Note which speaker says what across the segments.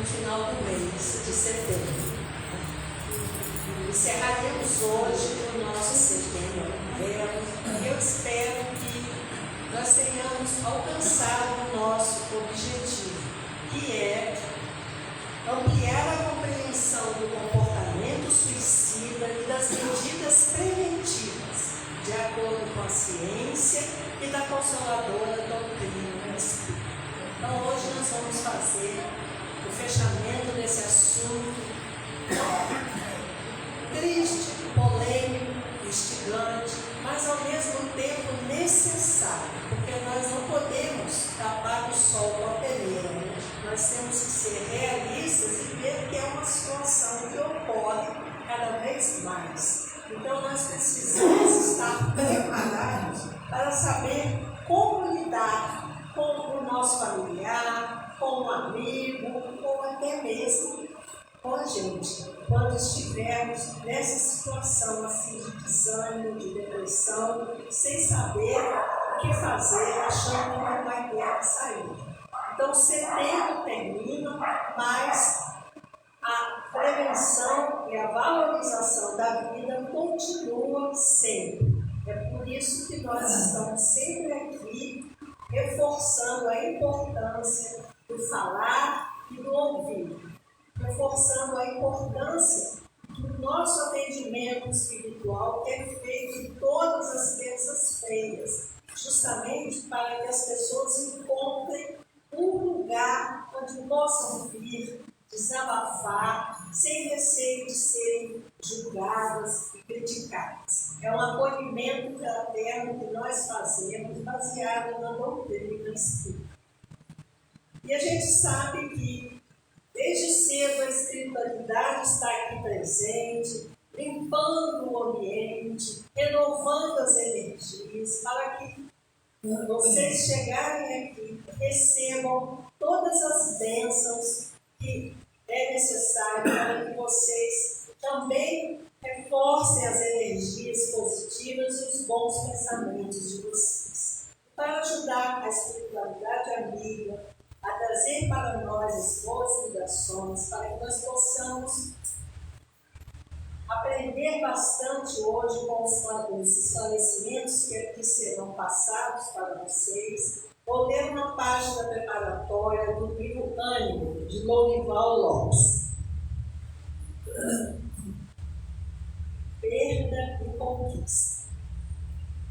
Speaker 1: no final do mês de setembro. Encerraremos hoje o nosso setembro amarelo e eu espero que nós tenhamos alcançado o nosso objetivo, que é ampliar a compreensão do comportamento suicida e das medidas preventivas, de acordo com a ciência e da consoladora doutrina espírita. Então, hoje nós vamos fazer o fechamento desse assunto triste, polêmico, instigante, mas ao mesmo tempo necessário, porque nós não podemos tapar o sol com a peneira, né? Nós temos que ser realistas e ver que é uma situação que ocorre cada vez mais. Então nós precisamos estar preparados para saber como lidar com o nosso familiar, com o amigo, ou até mesmo com a gente, quando estivermos nessa situação assim de desânimo, de depressão, sem saber o que fazer, achando que não vai ter a saída. Então, setembro termina, mas a prevenção e a valorização da vida continua sempre. É por isso que nós estamos sempre aqui reforçando a importância do falar e do ouvir. Reforçando a importância do nosso atendimento espiritual, que é feito todas as terças-feiras, justamente para que as pessoas encontrem um lugar onde possam vir, desabafar, sem receio de serem julgadas e criticadas. É um acolhimento fraterno que nós fazemos, baseado na doutrina espírita. E a gente sabe que desde cedo a espiritualidade está aqui presente, limpando o ambiente, renovando as energias, para que vocês chegarem aqui, recebam todas as bênçãos que é necessário para que vocês também reforcem as energias positivas e os bons pensamentos de vocês. Para ajudar a espiritualidade amiga a trazer para nós as boas vibrações, para que nós possamos aprender bastante hoje com os esclarecimentos que aqui serão passados para vocês. Vou ler uma página preparatória do livro Ânimo, de Lourival Lopes. Perda e conquista.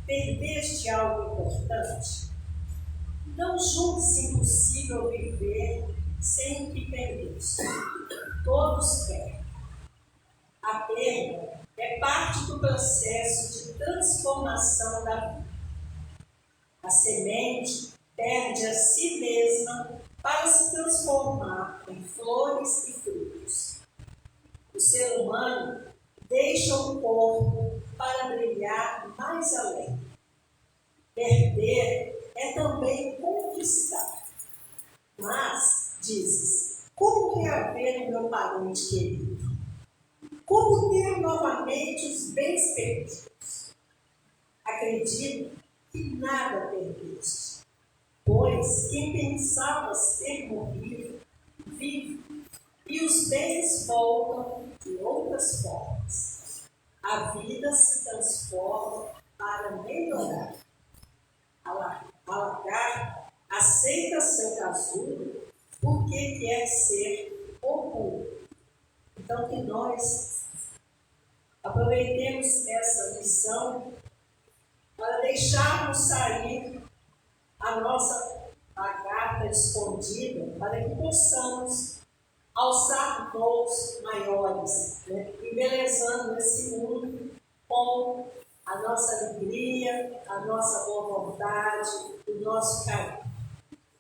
Speaker 1: Perdeste algo importante? Não julgue-se impossível viver sem o que perdeste. Todos perdem. A perda é parte do processo de transformação da vida. A semente perde a si mesma para se transformar em flores e frutos. O ser humano deixa o corpo para brilhar mais além. Perder é também conquistar. Mas, dizes, como reaver o meu parente querido? Como ter novamente os bens perdidos? Acredito que nada perdeste, pois quem pensavas ter morrido, vive, e os bens voltam de outras formas. A vida se transforma para melhorar. A lagarta aceita seu casulo porque quer ser oculto. Então, que nós aproveitemos essa lição para deixarmos sair a nossa lagarta escondida, para que possamos alçar voos maiores, né? Embelezando esse mundo com a nossa alegria, a nossa boa vontade, o nosso carinho.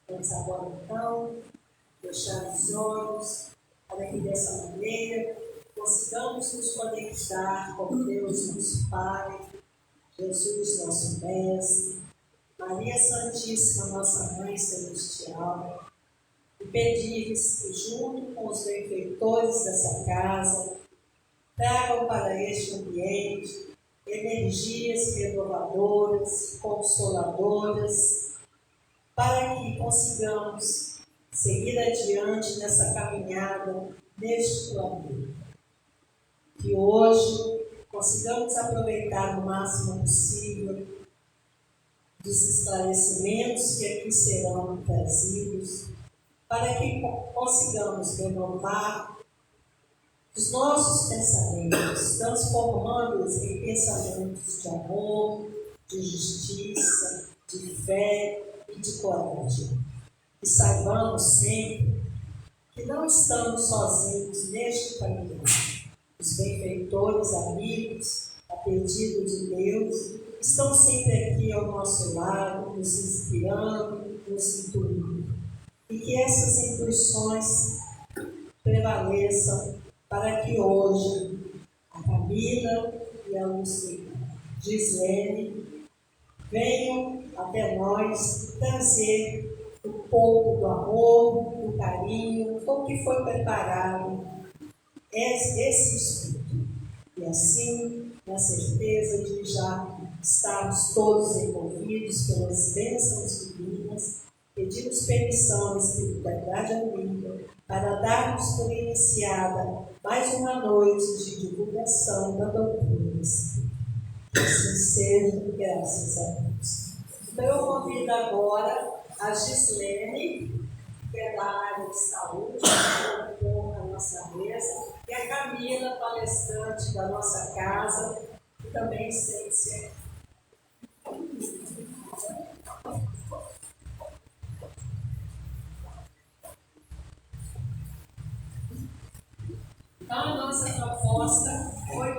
Speaker 1: Vamos agora, então, fechar os olhos, para que dessa maneira consigamos nos conectar com Deus, nosso Pai, Jesus, nosso Mestre, Maria Santíssima, nossa Mãe Celestial, e pedir-lhes que, junto com os benfeitores dessa casa, tragam para este ambiente energias renovadoras, consoladoras, para que consigamos seguir adiante nessa caminhada neste planeta. Que hoje consigamos aproveitar o máximo possível dos esclarecimentos que aqui serão trazidos, para que consigamos renovar os nossos pensamentos, transformando-os em pensamentos de amor, de justiça, de fé e de coragem. E saibamos sempre que não estamos sozinhos neste caminho. Os benfeitores, amigos, a pedido de Deus, estão sempre aqui ao nosso lado, nos inspirando, nos intuindo. E que essas intuições prevaleçam para que hoje a Camila e a Gislene venham até nós trazer um pouco do amor, do carinho, o que foi preparado esse estudo. E assim, na certeza de já estarmos todos envolvidos pelas bênçãos divinas, pedimos permissão à espiritualidade amiga para darmos por iniciada mais uma noite de divulgação da doutrina espírita. Que assim seja, graças a Deus. Então eu convido agora a Gislene, que é da área de saúde, que compõe a nossa mesa, e a Camila, palestrante da nossa casa, que também sente-se aqui. Então, a nossa proposta foi,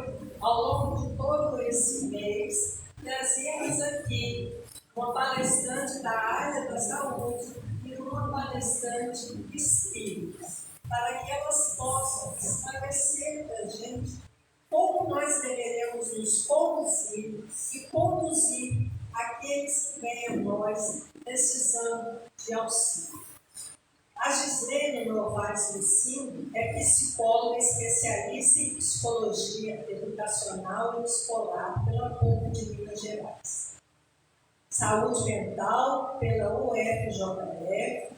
Speaker 1: ao longo de todo esse mês, trazermos aqui uma palestrante da área da saúde e uma palestrante espírita, para que elas possam esclarecer para a gente como nós deveremos nos conduzir e conduzir aqueles que vêm a nós precisando de auxílio. A Gislene Novaes Lucino é psicóloga especialista em psicologia educacional e escolar pela PUC de Minas Gerais. Saúde mental pela UFJF,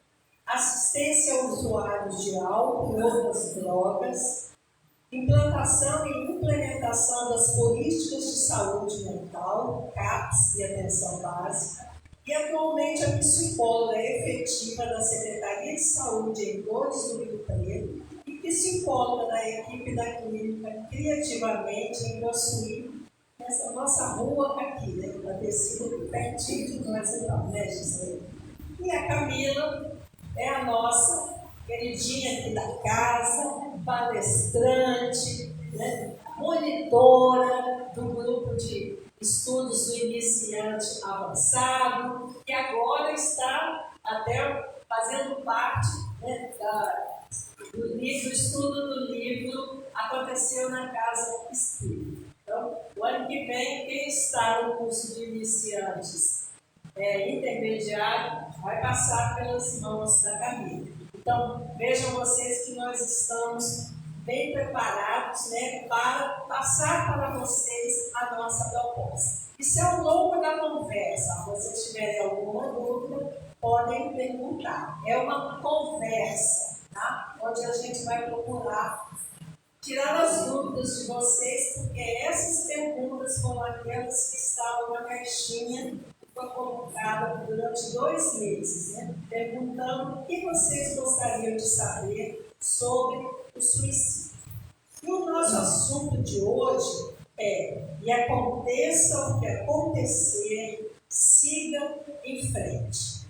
Speaker 1: assistência a usuários de álcool e outras drogas, implantação e implementação das políticas de saúde mental, CAPS e atenção básica, e atualmente é psicóloga efetiva da Secretaria de Saúde em Dores do Rio Preto e psicóloga da equipe da clínica Criativamente em Grossuí, nessa nossa rua aqui, né? Para ter sido pertinho de nós, então, né, Gislene? E a Camila é a nossa queridinha aqui da casa, palestrante, né? Monitora do grupo de estudos do iniciante avançado, que agora está até fazendo parte, né, do livro, estudo do livro Aconteceu na Casa Espírita. Então, o ano que vem, quem está no curso de iniciantes intermediário vai passar pelas mãos da Camila. Então, vejam vocês que nós estamos bem preparados, né, para passar para vocês a nossa proposta. E se ao longo da conversa vocês tiverem alguma dúvida, podem perguntar. É uma conversa, tá? Onde a gente vai procurar tirar as dúvidas de vocês, porque essas perguntas foram aquelas que estavam na caixinha que foi colocada durante 2 meses, né? Perguntando o que vocês gostariam de saber sobre o suicídio. E o nosso assunto de hoje é: e aconteça o que acontecer, siga em frente.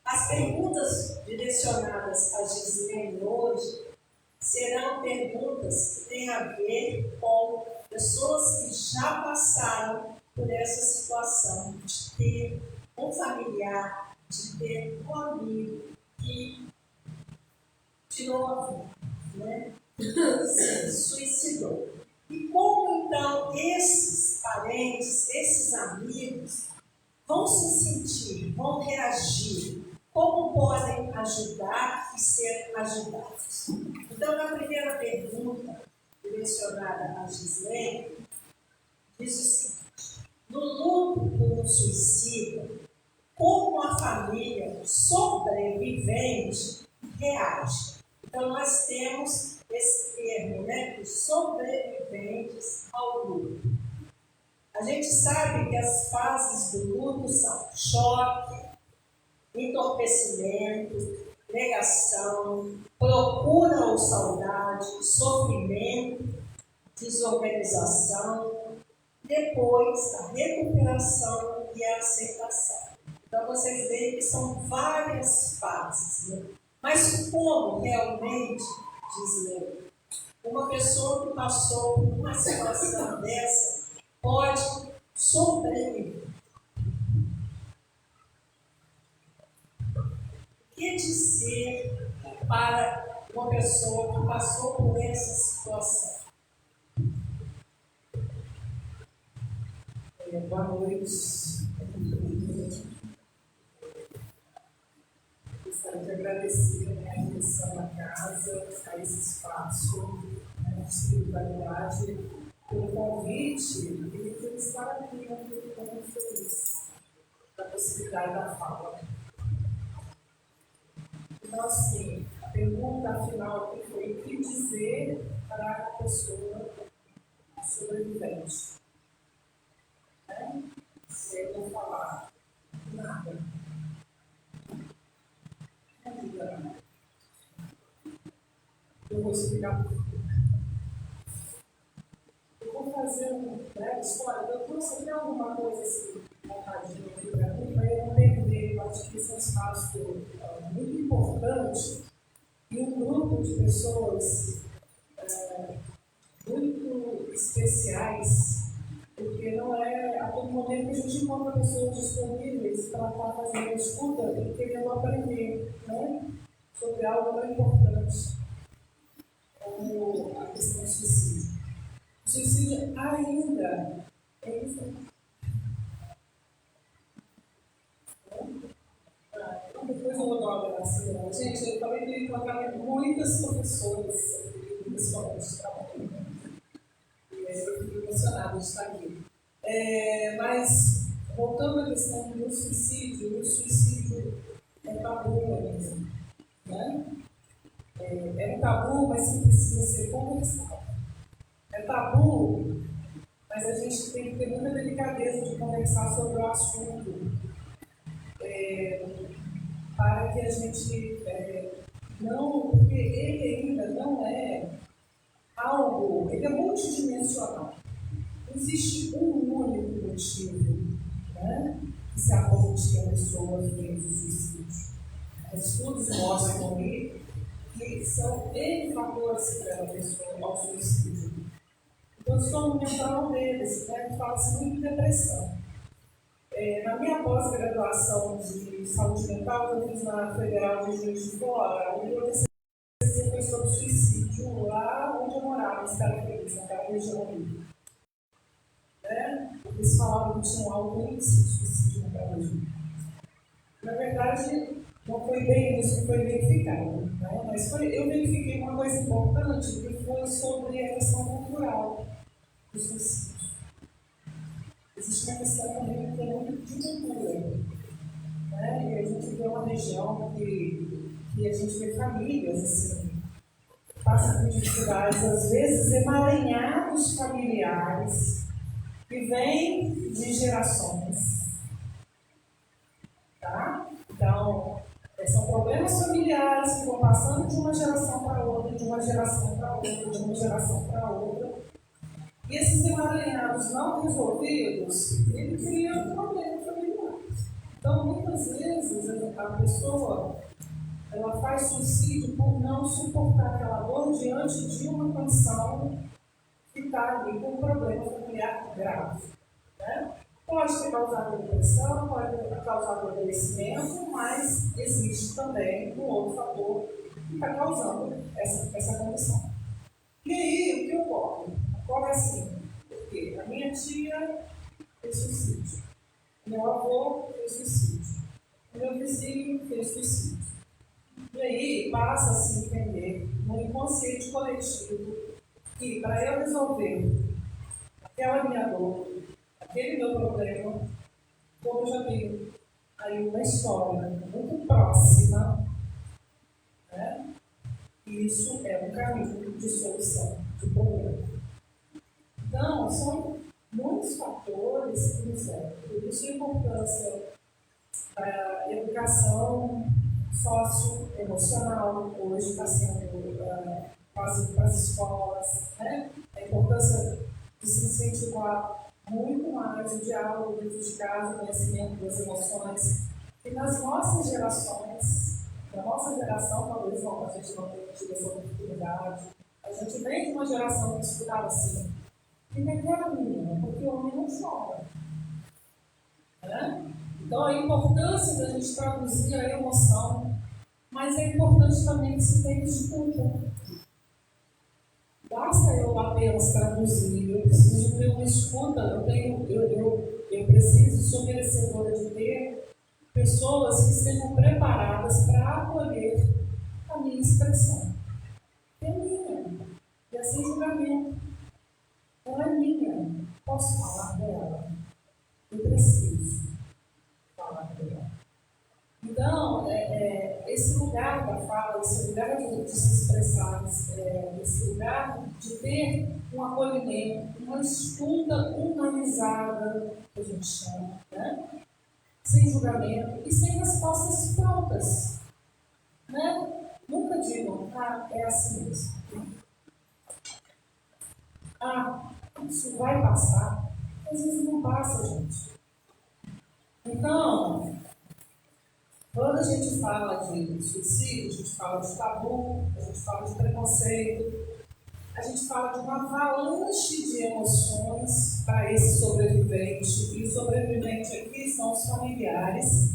Speaker 1: As perguntas direcionadas a Gislene hoje serão perguntas que têm a ver com pessoas que já passaram por essa situação de ter um familiar, de ter um amigo que tirou a vida, né? Se suicidou. E como então esses parentes, esses amigos vão se sentir, vão reagir? Como podem ajudar e ser ajudados? Então, na primeira pergunta, direcionada a Gislene, diz o seguinte: no luto por um suicídio, como a família sobrevivente reage. Então, nós temos esse termo, né, de sobreviventes ao luto. A gente sabe que as fases do luto são choque, entorpecimento, negação, procura ou saudade, sofrimento, desorganização, depois a recuperação e a aceitação. Então vocês veem que são várias fases, né? Mas como realmente, diz Leo, uma pessoa que passou por uma situação dessa pode sobreviver? O que dizer para uma pessoa que passou por essa situação?
Speaker 2: Boa noite. Gostaria de agradecer a admissão à casa, a esse espaço de espiritualidade, pelo convite e por estar aqui, estou muito feliz da possibilidade da fala. Então, assim, a pergunta afinal aqui foi o que dizer para a pessoa sobrevivente. Se eu vou falar nada, não diga nada. Eu vou explicar por quê. Eu vou fazer uma breve história. Eu trouxe até alguma coisa assim, montadinha aqui para mim, para eu não perder. Eu acho que esse é um espaço muito importante e um grupo de pessoas muito especiais, porque não é a todo momento que a gente encontra pessoas disponíveis para estar fazendo a escuta e querendo aprender, né, sobre algo tão importante como a questão do suicídio. O suicídio ainda é isso. Depois eu vou dar uma abraço. Gente, eu acabei de encontrar muitas professoras, principalmente de trabalho. Eu fico emocionada de estar aqui. Mas, voltando à questão do suicídio, o suicídio é tabu mesmo. Né? É um tabu, mas que precisa ser conversado. É tabu, mas a gente tem que ter muita delicadeza de conversar sobre o assunto. Para que a gente não, porque ele ainda não é algo, ele é multidimensional. Não existe um único motivo, né, que se aponte que a pessoa fez o suicídio. Os estudos mostram que são N fatores que levam a pessoa ao suicídio. Então, estou no mental deles, né, fala-se muito de depressão. Na minha pós-graduação de saúde mental, que eu fiz na Federal de Juiz de Fora, o meu TCC foi sobre suicídio lá onde eu morava, em Cidade Feliz, naquela região ali. Eles falavam que tinha um alto índice de suicídio naquela região. Na verdade, não foi bem isso que foi verificado, né? Mas eu verifiquei uma coisa importante, que foi sobre a questão cultural do suicídio. Existe uma questão também que é muito de cultura, né? E a gente vê uma região que a gente vê famílias assim, que passam por dificuldades, às vezes emaranhados familiares, que vêm de gerações. Tá? Então, são problemas familiares que vão passando de uma geração para outra, de uma geração para outra, de uma geração para outra. E esses emaranhados não resolvidos, ele cria um problema familiar. Então, muitas vezes, a pessoa ela faz suicídio por não suportar aquela dor diante de uma condição que está ali com um problema familiar grave. Né? Pode ter causado depressão, pode ter causado adoecimento, mas existe também um outro fator que está causando essa condição. E aí, o que ocorre? Ocorre assim, porque a minha tia fez suicídio, meu avô fez suicídio, meu vizinho fez suicídio. E aí passa a se entender no inconsciente coletivo que para eu resolver aquela minha dor, aquele meu problema, como eu já vi aí uma história muito próxima, né? Isso é um caminho de solução de problema. Então, são muitos fatores que nos levam. Por isso a importância da educação socioemocional, hoje está sendo para as escolas, né? A importância de se incentivar muito mais o diálogo dentro de casa, o conhecimento das emoções. E nas nossas gerações, na nossa geração, talvez não, a gente não tenha tido essa oportunidade. A gente vem de uma geração que estudava assim, fica aquela menina, porque o homem não chora. Né? Então, a importância da gente traduzir a emoção, mas é importante também que se tenha escuta. Basta eu apenas traduzir, eu preciso ter uma escuta, eu preciso, sou merecedora de ter pessoas que estejam preparadas para acolher a minha expressão. É minha, e é sem julgamento. Ela é minha, posso falar dela? Eu preciso falar dela. Então, esse lugar da fala, esse lugar de se expressar, esse lugar de ter um acolhimento, uma escuta humanizada, que a gente chama, né? Sem julgamento e sem respostas prontas. Né? Nunca digam, é assim mesmo. Isso vai passar. Às vezes não passa, gente. Então, quando a gente fala de suicídio, a gente fala de tabu, a gente fala de preconceito, a gente fala de uma avalanche de emoções para esse sobrevivente. E o sobrevivente aqui são os familiares,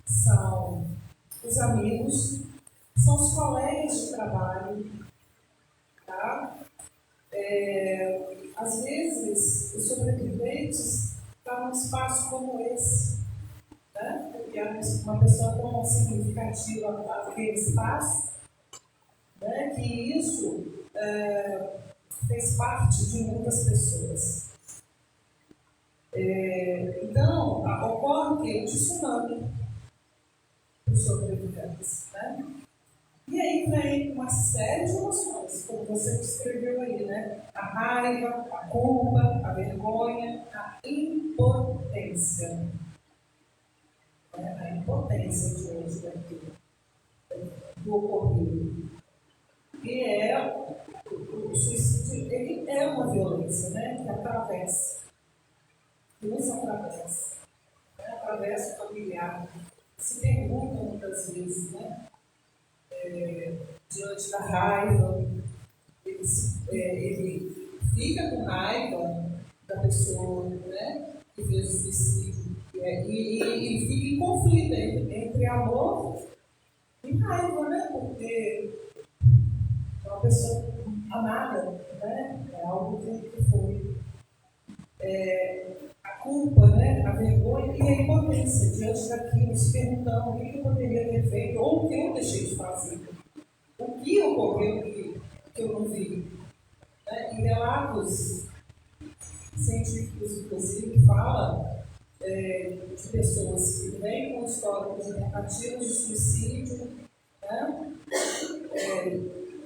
Speaker 2: são os amigos, são os colegas de trabalho, tá? Às vezes, os sobreviventes estão num espaço como esse, né? Porque uma pessoa tão significativa naquele espaço, né? Que isso fez parte de muitas pessoas. Então, ocorre que um tsunami dos sobreviventes, né? E aí vem uma série de emoções, como você descreveu aí, né? A raiva, a culpa, a vergonha, a impotência. A impotência de hoje daquilo, do ocorrido. E o suicídio, ele é uma violência, né? Que atravessa, que nos atravessa, né? Atravessa o familiar. Se pergunta muitas vezes, né? Diante da raiva, ele fica com raiva da pessoa, né, que fez o suicídio, e fica em conflito entre amor e raiva, né, porque é uma pessoa amada, né, é algo que foi. A culpa, né, a vergonha e a impotência diante daquilo, se perguntando o que eu poderia ter feito ou o que eu deixei de fazer. O que ocorreu que eu não vi? Né? E relatos científicos, inclusive, falam de pessoas que vêm com históricos de tentativas de suicídio, né?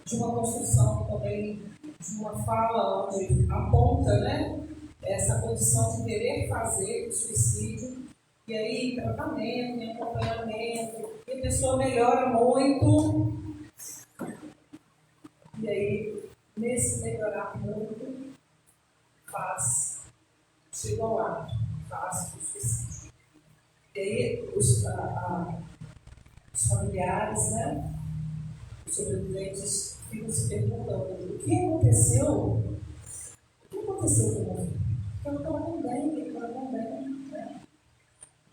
Speaker 2: De uma construção também, de uma fala onde aponta, né, essa condição de querer fazer o suicídio, e aí tratamento, acompanhamento, e a pessoa melhora muito. E aí, nesse melhorar muito, chega ao ato, faz o suicídio. E aí, os familiares, né, os sobreviventes, ficam se perguntando: o que aconteceu? O que aconteceu com você? Porque eu estava tão bem, ele estava tão bem. Né?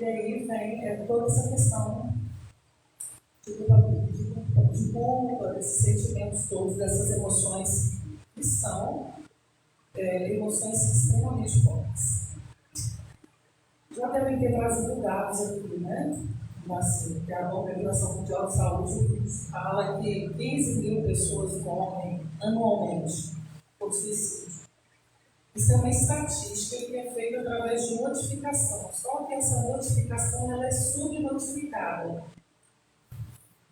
Speaker 2: E aí vem toda essa questão de culpa, desses sentimentos todos, dessas emoções que são emoções extremamente fortes. Já devem ter trazido dados aqui, né? Que a Organização Mundial de Saúde fala que 15 mil pessoas morrem anualmente por suicídio. Isso é uma estatística que é feita através de notificação. Só que essa notificação ela é subnotificada.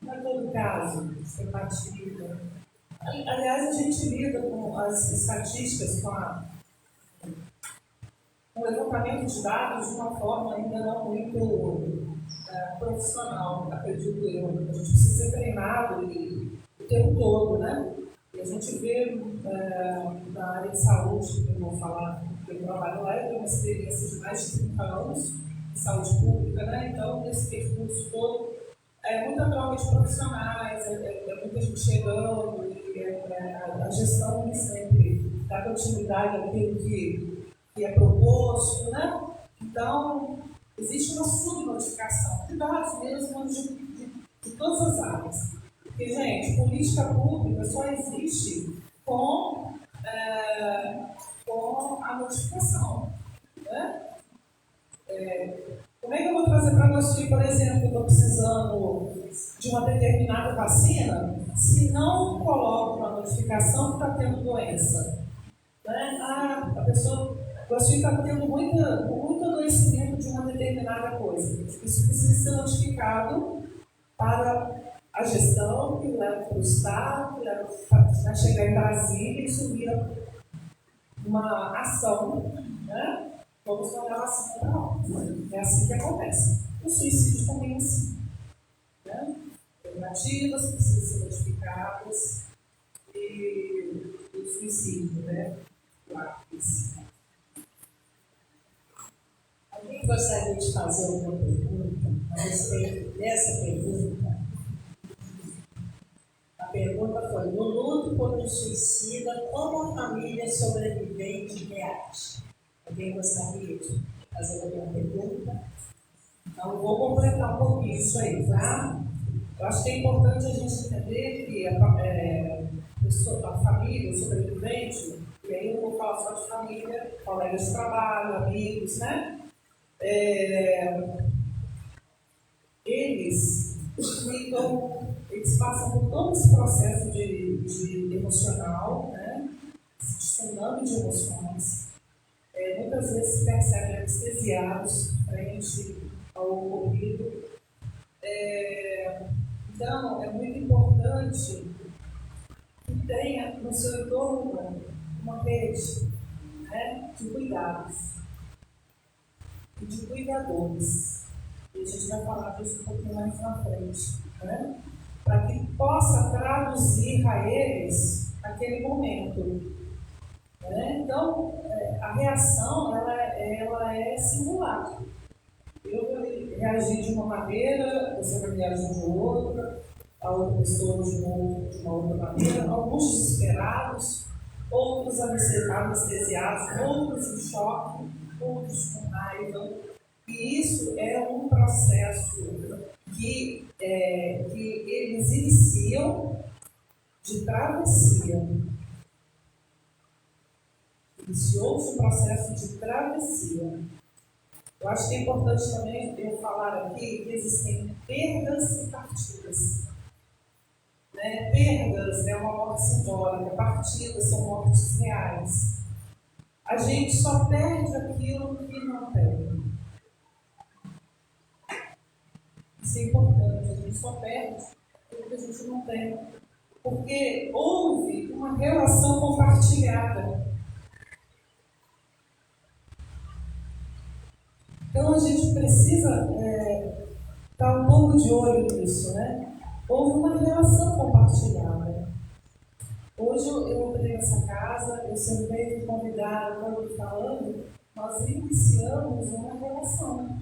Speaker 2: Não é todo caso, estatística. Aliás, a gente lida com as estatísticas, com o levantamento de dados de uma forma ainda não muito profissional, acredito eu. A gente precisa ser treinado o tempo todo, né? E a gente vê na área de saúde, eu vou falar, porque eu trabalho lá, eu tenho uma experiência de mais de 30 anos de saúde pública, né? Então, nesse percurso todo, é muita troca de profissionais, muita gente chegando, e a gestão nem sempre dá continuidade àquilo que é proposto, né? Então, existe uma subnotificação de dados mesmo de todas as áreas. Porque, gente, política pública só existe com a notificação. Né? Como é que eu vou trazer para você, por exemplo, que eu estou precisando de uma determinada vacina, se não coloco uma notificação que está tendo doença? Né? A pessoa está tendo muito adoecimento de uma determinada coisa. Isso precisa ser notificado para a gestão, que leva para o Estado, que leva para chegar em Brasília, isso vira uma ação, né? Vamos mandar a vacina para lá. É assim que acontece. O suicídio também é assim. Né? Alternativas precisam ser notificadas e o suicídio, né?
Speaker 1: Alguém gostaria de fazer alguma pergunta a respeito dessa pergunta? A pergunta foi: no luto por um suicida, como a família sobrevivente reage? Alguém gostaria de fazer alguma pergunta?
Speaker 2: Então, vou completar um pouquinho isso aí, tá? Eu acho que é importante a gente entender que a família, o sobrevivente, e aí eu vou falar só de família, colegas de trabalho, amigos, né? Eles passam por todo esse processo de emocional, né? Esse tsunami de emoções. Muitas vezes se percebem anestesiados frente ao ocorrido. Então, é muito importante que tenha no seu entorno uma rede, né, de cuidados e de cuidadores. E a gente vai falar disso um pouquinho mais na frente, né? Para que possa traduzir a eles aquele momento. Né? Então, a reação ela é singular. Eu vou reagir de uma maneira, você vai reagir de outra, a outra pessoa de uma outra maneira, alguns desesperados, outros anestesiados, outros em choque, outros com raiva. E isso é um processo que eles iniciam de travessia. Iniciou-se um processo de travessia. Eu acho que é importante também eu falar aqui que existem perdas e partidas. Né? Perdas é uma morte simbólica, partidas são mortes reais. A gente só perde aquilo que não tem. Isso é importante, a gente só perde aquilo que a gente não tem. Porque houve uma relação compartilhada. Então a gente precisa estar um pouco de olho nisso, né? Houve uma relação compartilhada. Hoje eu entrei nessa casa, eu sentei me convidada, quando falando, nós iniciamos uma relação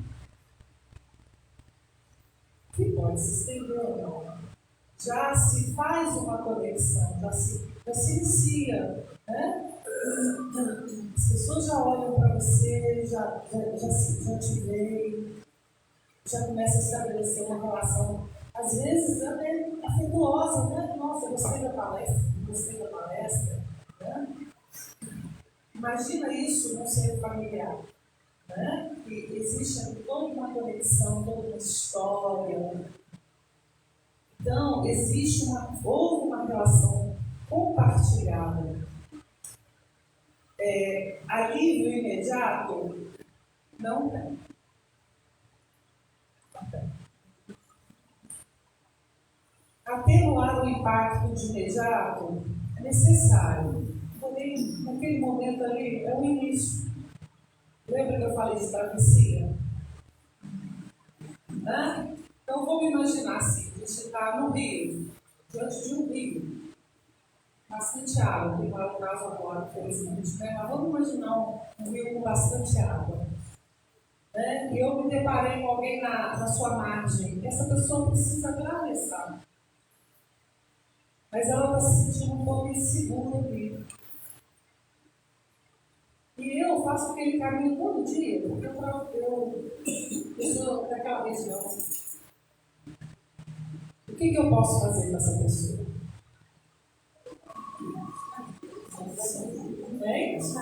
Speaker 2: que pode se estender ou não. Já se faz uma conexão, já se inicia, né? As pessoas já olham para você, já te veem, já começa a estabelecer uma relação, às vezes até afetuosa, né? Nossa, gostei da palestra, né? Imagina isso no seio familiar, né? Que existe toda uma conexão, toda uma história. Então, houve uma relação compartilhada. alívio imediato? Não tem. Atenuar o impacto de imediato é necessário. Porém, naquele momento ali, é o início. Lembra que eu falei de travessia? Então, vamos imaginar assim, a gente está no rio, diante de um rio, bastante água, que não é o caso agora, infelizmente, né? Mas vamos imaginar um rio com bastante água. Né? E eu me deparei com alguém na sua margem. Essa pessoa precisa atravessar. Mas ela está se sentindo um pouco insegura ali. E eu faço aquele caminho todo dia, porque eu sou daquela região. O que eu posso fazer com essa pessoa? Bem, posso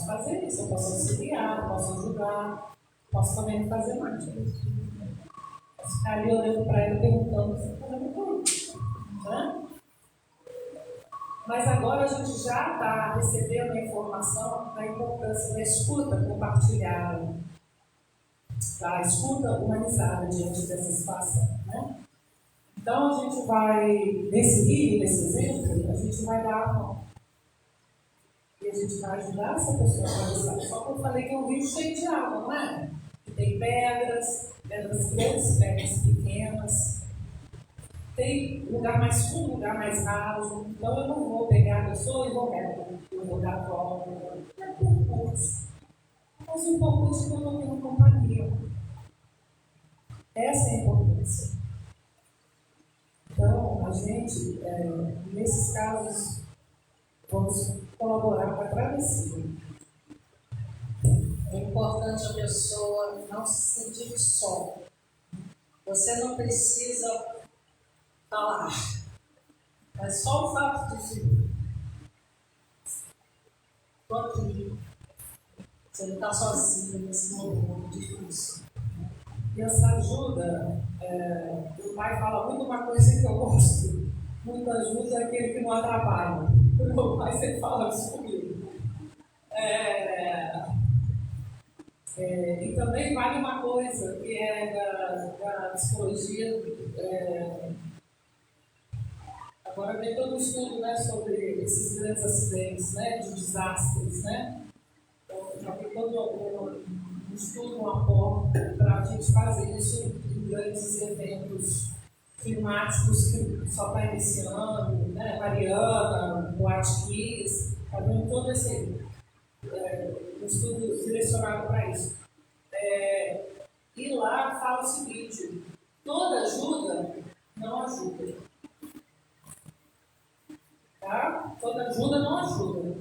Speaker 2: fazer isso, eu posso auxiliar, posso ajudar, posso também fazer mais. Posso ficar ali olhando para ela perguntando o que está fazendo com isso. Né? Mas agora a gente já está recebendo a informação da importância da escuta compartilhada, da escuta humanizada diante dessa situação. Né? Então a gente vai, nesse exemplo, a gente vai dar a mão. E a gente vai ajudar essa pessoa a atravessar. Só que eu falei que é um rio cheio de água, não é? Que tem pedras grandes, pedras pequenas. Tem lugar mais fundo, lugar mais raso. Então eu não vou pegar a pessoa e vou reto. Eu vou dar a volta. É percurso. Mas o importante é que eu estou tendo companhia. Essa é a importância. Então, a gente, nesses casos, vamos colaborar com a travessia.
Speaker 1: É importante a pessoa não se sentir só. Você não precisa falar, mas só o fato de dizer: estou aqui. Você não está sozinho nesse momento difícil.
Speaker 2: E essa ajuda, o pai fala muito uma coisa que eu gosto. Muita ajuda é aquele que não atrapalha. O meu pai sempre fala isso comigo. E também vale uma coisa que é da psicologia. Agora vem todo um estudo, né, sobre esses grandes acidentes, né, de desastres. Né? Então, já tem todo um estudo, um aporte para a gente fazer isso em grandes eventos climáticos que só está iniciando, né? Mariana, Boate Kiss, está vendo todo esse estudo direcionado para isso. E lá fala o seguinte: toda ajuda não ajuda. Tá? Toda ajuda não ajuda.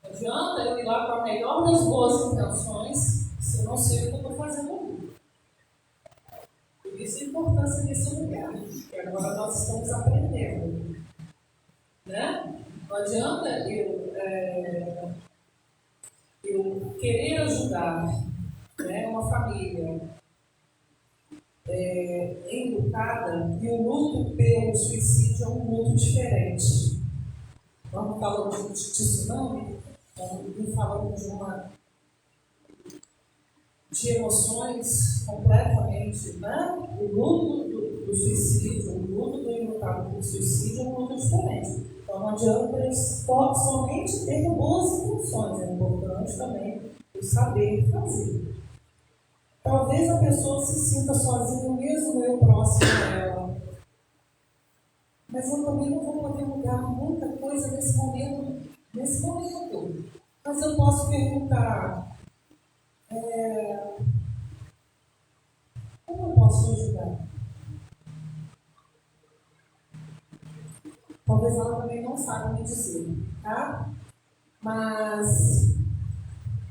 Speaker 2: Não adianta eu ir lá com a melhor das boas intenções se eu não sei o que eu estou fazendo ali. Por isso a importância desse lugar, que agora nós estamos aprendendo. Né? Não adianta eu querer ajudar, né, uma família enlutada, e o luto pelo suicídio é um luto diferente. Nós não falamos de tsunami, não falamos de emoções completamente, né? O luto do suicídio, o luto do enlutado pelo suicídio é um luto diferente. Então não adianta eu somente ter boas intenções, é importante também eu saber fazer. Talvez a pessoa se sinta sozinha, mesmo eu próximo dela. Mas eu também não vou poder mudar muita coisa nesse momento. Mas eu posso perguntar: como eu posso ajudar? Talvez ela também não saiba me dizer, tá? Mas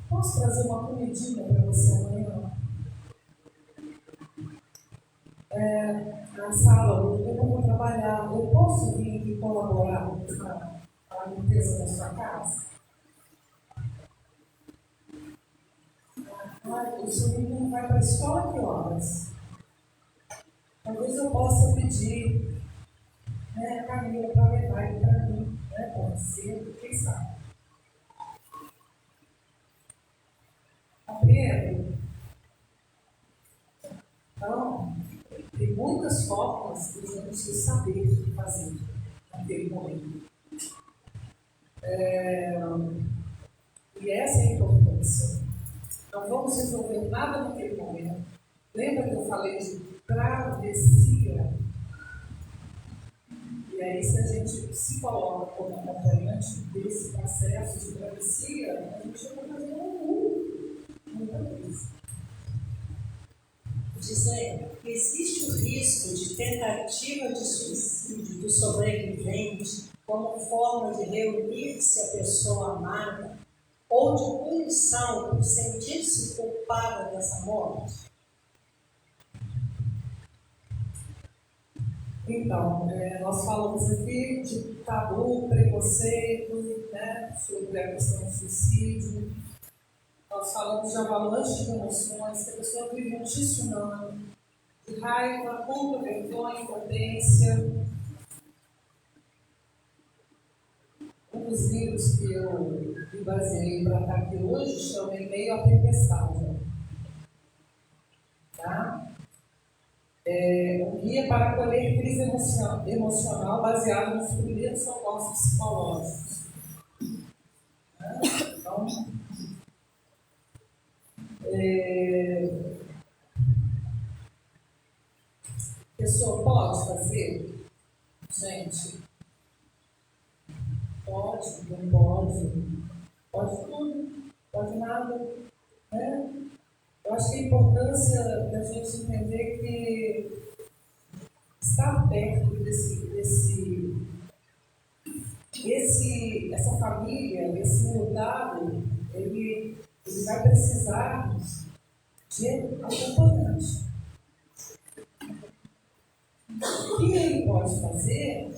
Speaker 2: posso trazer uma comidinha para você amanhã? Na sala, eu vou trabalhar, eu posso vir aqui colaborar com a limpeza da sua casa? O seu menino vai para a escola que horas? Talvez eu possa pedir a Camila para levar ele para mim. ninguém sabe. Compreende? Então, tem muitas formas de a gente saber o que fazer naquele momento. E essa é a importância. Não vamos resolver nada naquele momento. Lembra que eu falei de travessia? E aí, se a gente se coloca como acompanhante desse processo de travessia, a gente vai fazer muita coisa.
Speaker 1: Dizendo que existe o risco de tentativa de suicídio do sobrevivente como forma de reunir-se à pessoa amada ou de punição por sentir-se culpada dessa morte?
Speaker 2: Então, nós falamos aqui de tabu, preconceito, né, sobre a questão do suicídio. Nós falamos de avalanche de emoções, que a pessoa vive um tsunami de raiva, culpa, vergonha, impotência. Um dos livros que eu me baseei para estar aqui hoje chama Em Meio à Tempestade. Tá? Um guia para acolher crise emocional baseado nos primeiros socorros psicológicos. Tá? Então, a pessoa pode fazer? Gente, pode, não pode, pode tudo, pode nada, né? Eu acho que a importância da gente entender que estar perto essa família, esse mudado, ele vai precisar de acompanhante. O que ele pode fazer,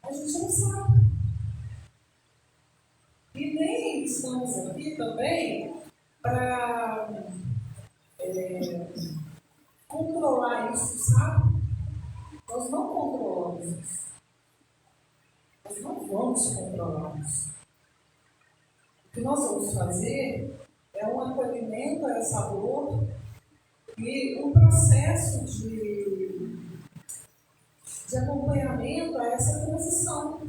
Speaker 2: a gente não sabe. E nem estamos aqui também para controlar isso, sabe? Nós não controlamos isso. Nós não vamos controlar isso. O que nós vamos fazer é um acolhimento a essa dor e um processo de acompanhamento a essa transição,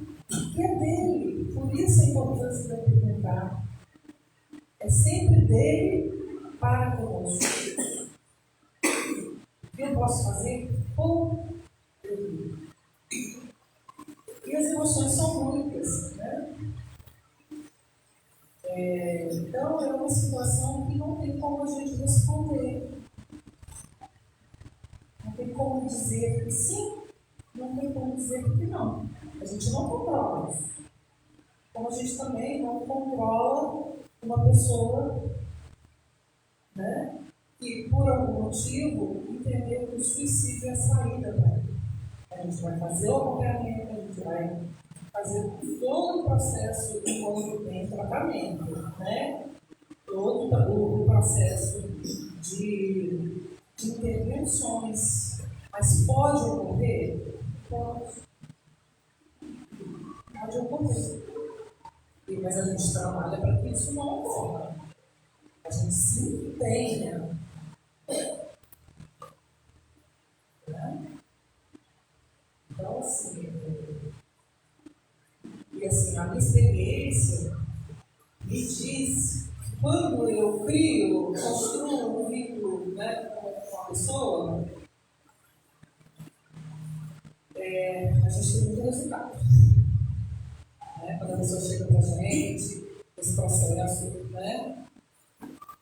Speaker 2: que é dele. Por isso a importância de apresentar. É sempre dele para conosco. O que eu posso fazer por ele? E as emoções são muitas, né? Então, é uma situação que não tem como a gente responder. Não tem como dizer que sim, não tem como dizer que não. A gente não controla isso. Como a gente também não controla uma pessoa, né, que, por algum motivo, entendeu que o suicídio é a saída para ele. A gente vai fazer o acompanhamento, a gente vai fazer todo o processo enquanto tem tratamento, né? Todo o processo de intervenções. Mas pode ocorrer? Pode. Pode ocorrer. Mas a gente trabalha para que isso não ocorra. A gente se empenha. Né? Então, assim, a minha experiência me diz que quando eu construo um vínculo, né, com a pessoa, a gente tem muito resultado. Né? Quando a pessoa chega para a gente, esse processo, né,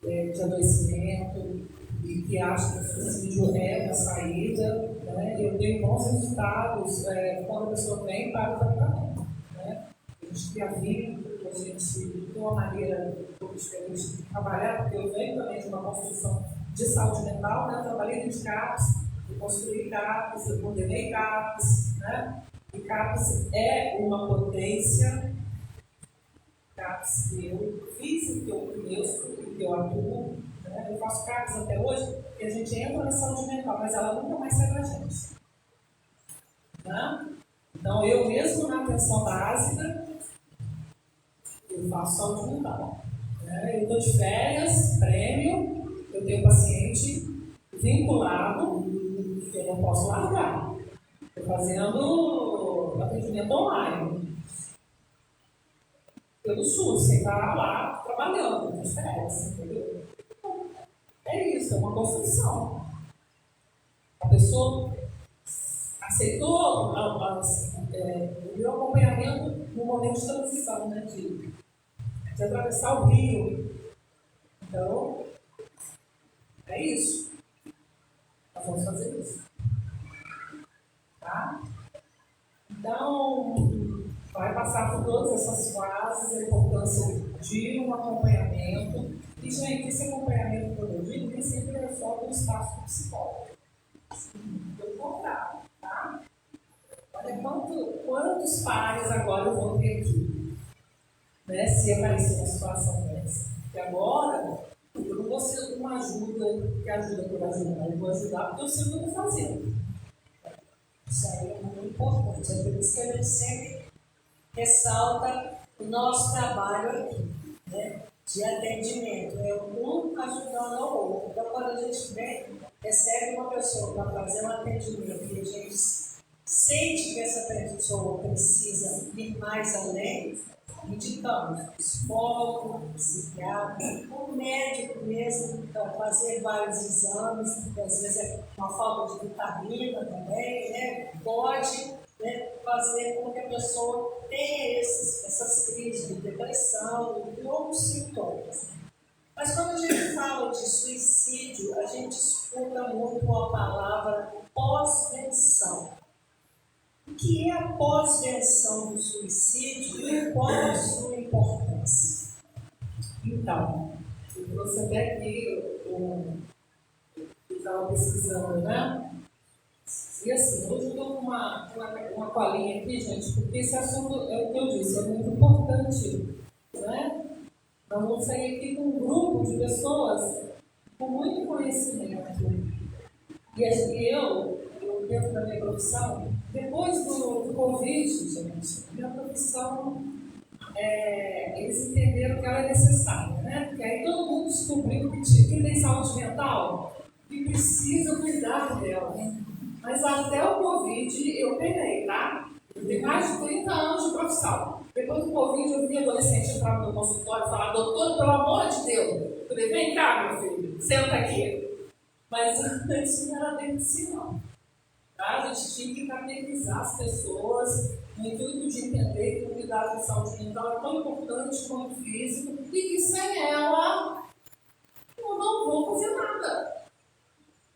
Speaker 2: de adoecimento, e que acha que o suicídio é uma saída, né? Eu tenho bons resultados quando a pessoa vem para o tratamento. Né? A gente cria vínculo, a gente tem uma maneira diferente de trabalhar, porque eu venho também de uma construção de saúde mental, né? Eu trabalhei de CAPS, eu construí CAPS, eu coordenei CAPS, né? E CAPS é uma potência. CAPS que eu fiz e que eu atuo, né? Eu faço CAPS até hoje, e a gente entra na saúde mental, mas ela nunca mais sai da gente. Né? Então, Então, eu mesmo na atenção básica, eu faço saúde mental. Né? Eu estou de férias, prêmio, eu tenho paciente vinculado, que eu não posso largar. Estou fazendo atendimento online. Pelo SUS, sem estar lá trabalhando, nas férias, entendeu? É isso, é uma construção. A pessoa aceitou o meu acompanhamento no momento de transição, né, de atravessar o rio. Então, é isso. Nós vamos fazer isso. Tá? Então, vai passar por todas essas fases, a importância de um acompanhamento. E, gente, esse acompanhamento que eu digo nem sempre é só do espaço do psicólogo. Pelo contrário, tá? Olha quantos pares agora eu vou ter aqui, né, se aparecer uma situação dessa. E agora, eu não vou ser uma ajuda que ajuda por ajudar, eu vou ajudar porque eu sei o que eu estou fazendo.
Speaker 1: Isso aí é muito importante, é por isso que a gente sempre ressalta o nosso trabalho aqui, né, de atendimento, é um ajudando ao outro. Então, quando a gente recebe uma pessoa para fazer um atendimento e a gente sente que essa pessoa precisa ir mais além, indicamos psicólogo, psiquiatra, o médico mesmo, para fazer vários exames, porque às vezes é uma falta de vitamina também, né? Pode, né, fazer com que a pessoa tenha essas crises de depressão e outros sintomas. Mas quando a gente fala de suicídio, a gente escuta muito a palavra pós-venção. O que é a pós-venção do suicídio e qual a sua importância?
Speaker 2: Então, eu trouxe até aqui, eu estava pesquisando, né? E assim, hoje eu estou com uma colinha aqui, gente, porque esse assunto, é o que eu disse, é muito importante, né? Nós vamos sair aqui com um grupo de pessoas com muito conhecimento. E eu dentro da minha profissão, depois do Covid, gente, minha profissão, eles entenderam que ela é necessária, né? Porque aí todo mundo descobriu que quem tem saúde mental que precisa cuidar dela. Mas até o Covid eu penei, tá? Eu tenho mais de 30 anos de profissão. Depois do Covid eu vi adolescente entrar no meu consultório e falar: doutor, pelo amor de Deus, eu falei: vem cá, meu filho, senta aqui. Mas antes não era bem assim, não. Tá? A gente tinha que catequizar as pessoas no intuito de entender que o cuidado de saúde mental é tão importante quanto o físico e que sem ela eu não vou fazer nada.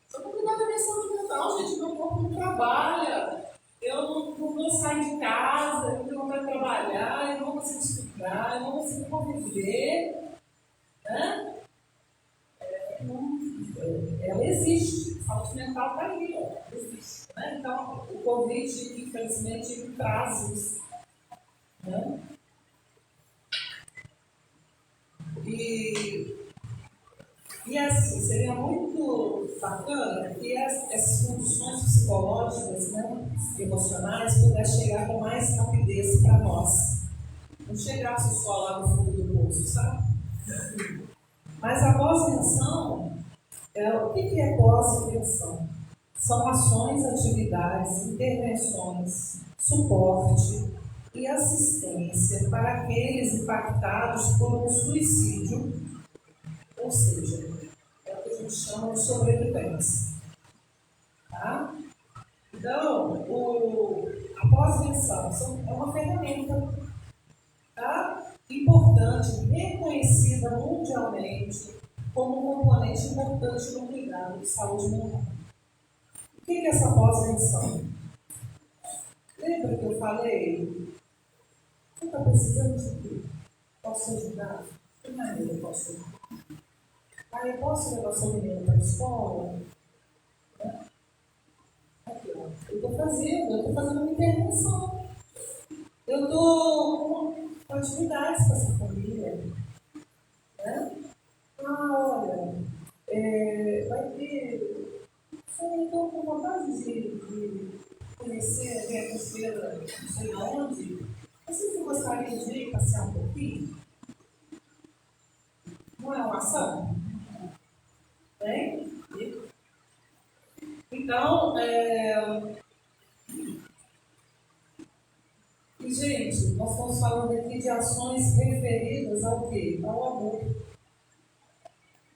Speaker 2: Se eu não cuidar da minha saúde mental, gente, meu corpo não trabalha, eu não vou sair de casa, eu não vou trabalhar, eu não vou conseguir estudar, eu não vou conseguir conviver. Né? Ela existe, a saúde mental está aí, ela existe. Né? Então, o Covid, infelizmente, ele traz isso. Né? E assim, seria muito bacana que essas condições psicológicas, né, emocionais, pudessem chegar com mais rapidez para nós. Não chegasse só lá no fundo do poço, sabe? Mas a pós-venção, o que é pós-venção? São ações, atividades, intervenções, suporte e assistência para aqueles impactados por um suicídio, ou seja, é o que a gente chama de sobrevivência. Tá? Então, a pós-venção é uma ferramenta, tá, importante, reconhecida mundialmente como um componente importante no cuidado de saúde mental. O que é essa pós-venção? Lembra que eu falei? Você está precisando de quê? Posso ajudar? De que maneira eu posso ajudar? Eu posso levar seu menino para a escola? Aqui, ó. Eu estou fazendo uma intervenção. Eu estou com atividades com essa família. Né? Olha, vai ter. Eu estou com vontade de conhecer, ver feira, não sei onde, vocês não gostariam de ir passear um pouquinho? Não é uma ação? Bem? Então, e, gente, nós estamos falando aqui de ações referidas ao quê? Ao amor.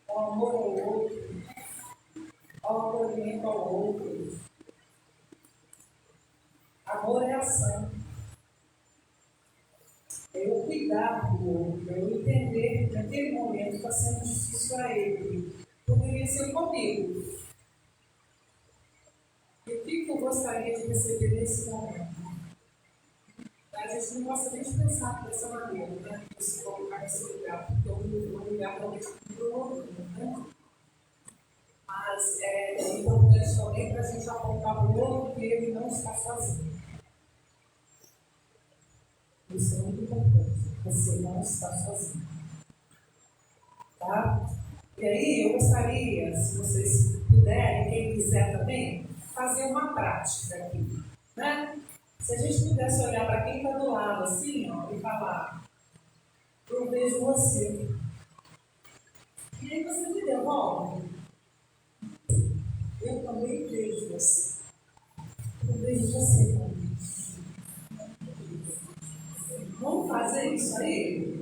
Speaker 2: Ao amor ao outro. Ao acolhimento ao outro. Amor é ação. É eu cuidar do outro, é eu entender que naquele momento está sendo difícil para ele. Poderia ser comigo. E o que eu gostaria de receber nesse momento? A gente não gosta nem de pensar dessa maneira, né? De se colocar nesse lugar, porque o lugar realmente é do outro, né? Mas é importante também para a gente apontar para o outro que ele não está sozinho. Isso é muito importante. Você não está sozinho. Tá? E aí, eu gostaria, se vocês puderem, quem quiser também, fazer uma prática aqui, né? Se a gente pudesse olhar para quem está do lado, assim, ó, e falar, eu vejo você. E aí você me devolve.
Speaker 1: Eu também vejo você.
Speaker 2: Eu vejo você também. Vamos fazer isso aí?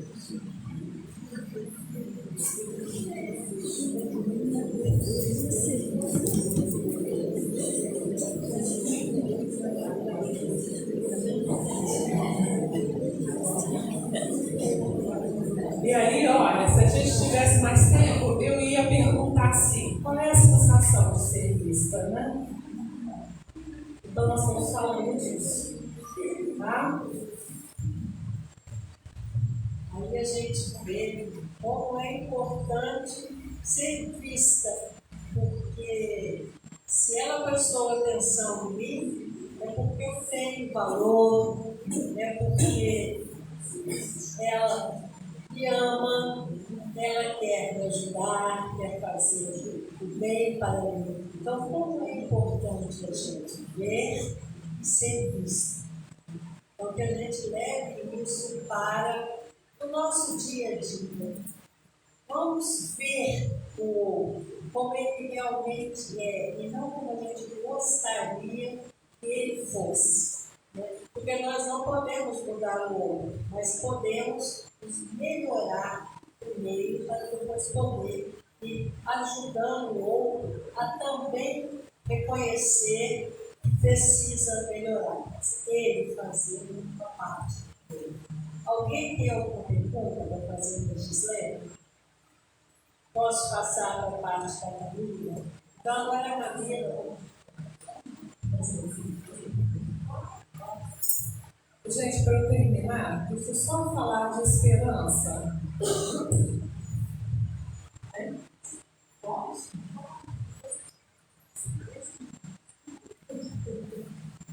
Speaker 2: E aí, olha, se a gente tivesse mais tempo, eu ia perguntar assim, qual é a sensação de ser vista, né? Então, nós estamos falando disso, tá?
Speaker 1: Aí a gente vê como é importante ser vista, porque se ela prestou atenção em mim, é porque eu tenho valor, é porque ela me ama, ela quer me ajudar, quer fazer o bem para mim. Então, como é importante a gente ver e ser visto. Então, que a gente leve isso para o nosso dia a dia. Vamos ver como ele realmente é e não como a gente gostaria que ele fosse. Né? Porque nós não podemos mudar o outro, mas podemos nos melhorar primeiro para depois poder ir ajudando o outro a também reconhecer que precisa melhorar, mas ele fazendo uma parte dele. Alguém tem alguma pergunta para fazer para Gislene? Posso passar para a parte da Camila? Então, agora a Camila.
Speaker 2: Gente, para eu terminar, deixa eu só falar de esperança.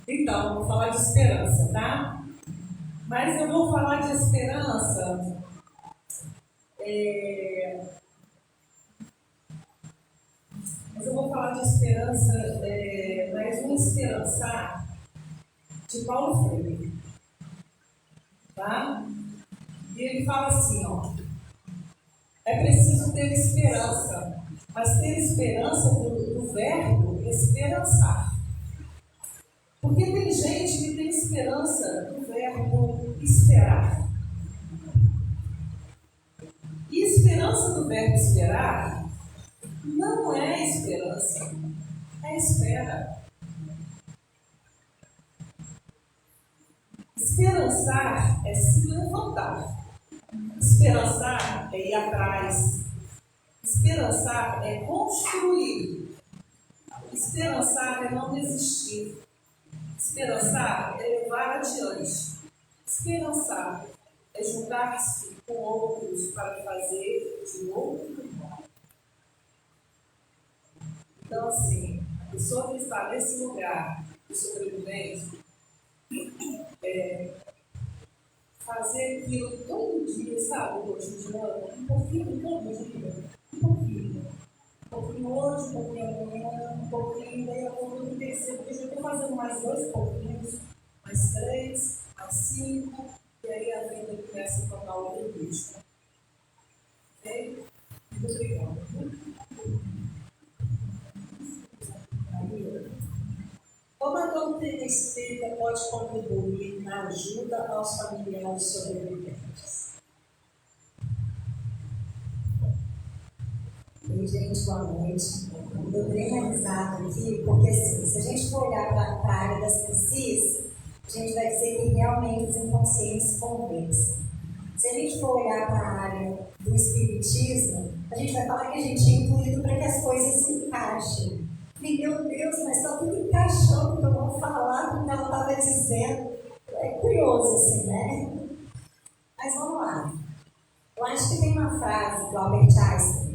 Speaker 2: Então, vou falar de esperança, tá? Mas eu vou falar de esperança. Mas eu vou falar de esperança, mas um esperançar de Paulo Freire. Tá? E ele fala assim, ó. É preciso ter esperança, mas ter esperança do verbo esperançar. Porque tem gente que tem esperança do verbo esperar. E esperança do verbo esperar não é esperança, é espera. Esperançar é se levantar. Esperançar é ir atrás. Esperançar é construir. Esperançar é não desistir. Esperançar é levar adiante. Esperançar é juntar-se com outros para fazer de outro modo. Então, assim, a pessoa que está nesse lugar de sobrevivência fazer aquilo todo dia, sabe, o cotidiano, um pouquinho todo dia, um pouquinho. Um pouquinho hoje, um pouquinho amanhã, um pouquinho, daí a pouco eu percebo que eu já estou fazendo mais 2 pouquinhos, mais 3, mais 5, e aí a vida começa a tomar outro ritmo. Ok? Muito obrigada.
Speaker 1: Como a doutrina espírita pode contribuir na ajuda aos familiares sobreviventes?
Speaker 3: Oi, gente, boa noite. Eu dei realizado aqui, porque assim, se a gente for olhar para a área das psis, a gente vai dizer que realmente os inconscientes se conversam. Se a gente for olhar para a área do espiritismo, a gente vai falar que a gente é incluído para que as coisas se encaixem. E, meu Deus, mas está tudo encaixando, que eu vou falar do que ela estava dizendo. É curioso, assim, né? Mas vamos lá. Eu acho que tem uma frase do Albert Einstein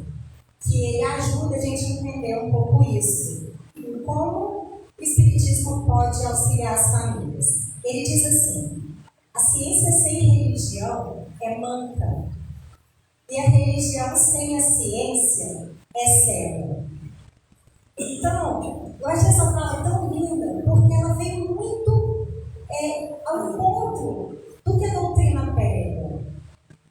Speaker 3: que ele ajuda a gente a entender um pouco isso. E como o espiritismo pode auxiliar as famílias. Ele diz assim: a ciência sem religião é manca. E a religião sem a ciência é cega. Então, eu acho essa frase tão linda, porque ela vem muito ao encontro do que a doutrina pega.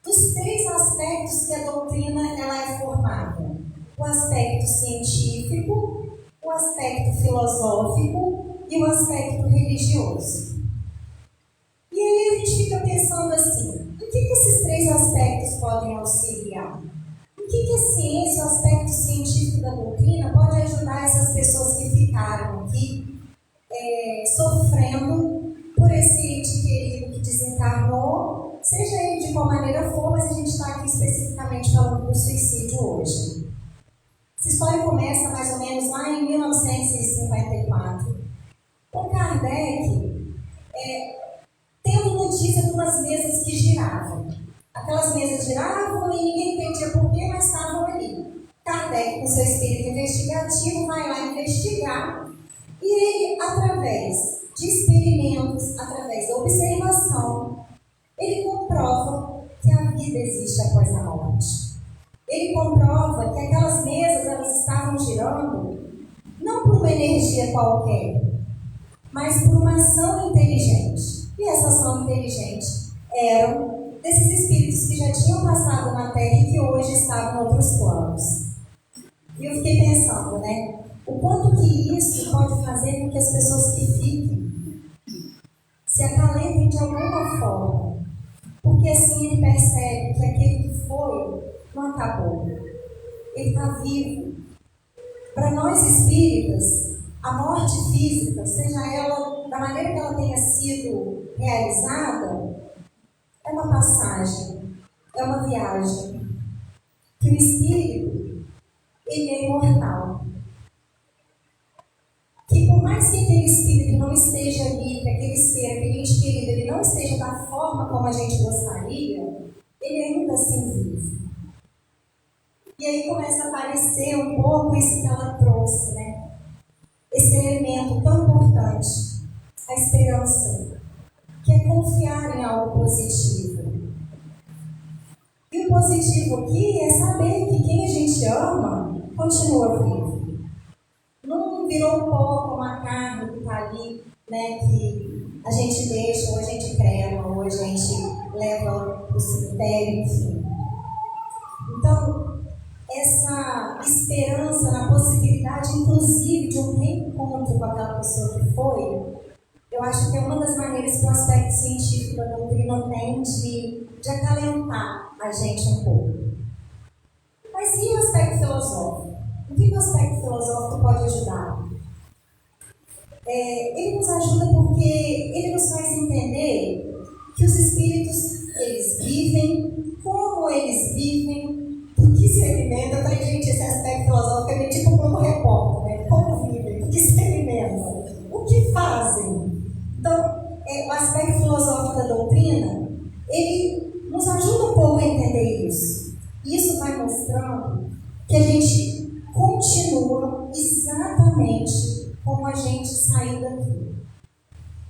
Speaker 3: Dos 3 aspectos que a doutrina ela é formada: o aspecto científico, o aspecto filosófico e o aspecto religioso. E aí a gente fica pensando assim: o que esses 3 aspectos podem auxiliar? O que a ciência, o aspecto científico da doutrina, pode ajudar essas pessoas que ficaram aqui sofrendo por esse ente querido que desencarnou, seja ele de qual maneira for, mas a gente está aqui especificamente falando do suicídio hoje. Essa história começa mais ou menos lá em 1954, com Kardec tendo notícia de umas mesas que giravam. Aquelas mesas giravam e ninguém entendia por quê, mas estavam ali. Kardec, com seu espírito investigativo, vai lá investigar e ele, através de experimentos, através da observação, ele comprova que a vida existe após a morte. Ele comprova que aquelas mesas elas estavam girando não por uma energia qualquer, mas por uma ação inteligente. E essa ação inteligente eram desses espíritos que já tinham passado na Terra e que hoje estavam em outros planos. E eu fiquei pensando, né? O quanto que isso pode fazer com que as pessoas que fiquem se acalentem de alguma forma. Porque assim ele percebe que aquele que foi não acabou. Ele está vivo. Para nós espíritas, a morte física, seja ela da maneira que ela tenha sido realizada, é uma passagem, é uma viagem. Que o espírito, ele é imortal. Que por mais que aquele espírito não esteja ali, que aquele ser, aquele ente querido, ele não esteja da forma como a gente gostaria, ele ainda assim vive. E aí começa a aparecer um pouco isso que ela trouxe, né? Esse elemento tão importante, a esperança, que é confiar em algo positivo. E o positivo aqui é saber que quem a gente ama continua vivo. Não virou pó como a carne que está ali, né, que a gente deixa, ou a gente crema, ou a gente leva para o cemitério, enfim. Então, essa esperança na possibilidade, inclusive, de um reencontro com aquela pessoa que foi, eu acho que é uma das maneiras que o aspecto científico da doutrina tem de acalentar a gente um pouco. Mas e o aspecto filosófico? O que o aspecto filosófico pode ajudar? Ele nos ajuda porque ele nos faz entender que os espíritos, eles vivem, como eles vivem, do que se alimenta. Eu falei, gente, esse aspecto filosófico é meio tipo como repórter, né? Como vivem, do que se alimentam, o que fazem. Então, o aspecto filosófico da doutrina, ele nos ajuda um pouco a entender isso. Isso vai mostrando que a gente continua exatamente como a gente saiu daqui.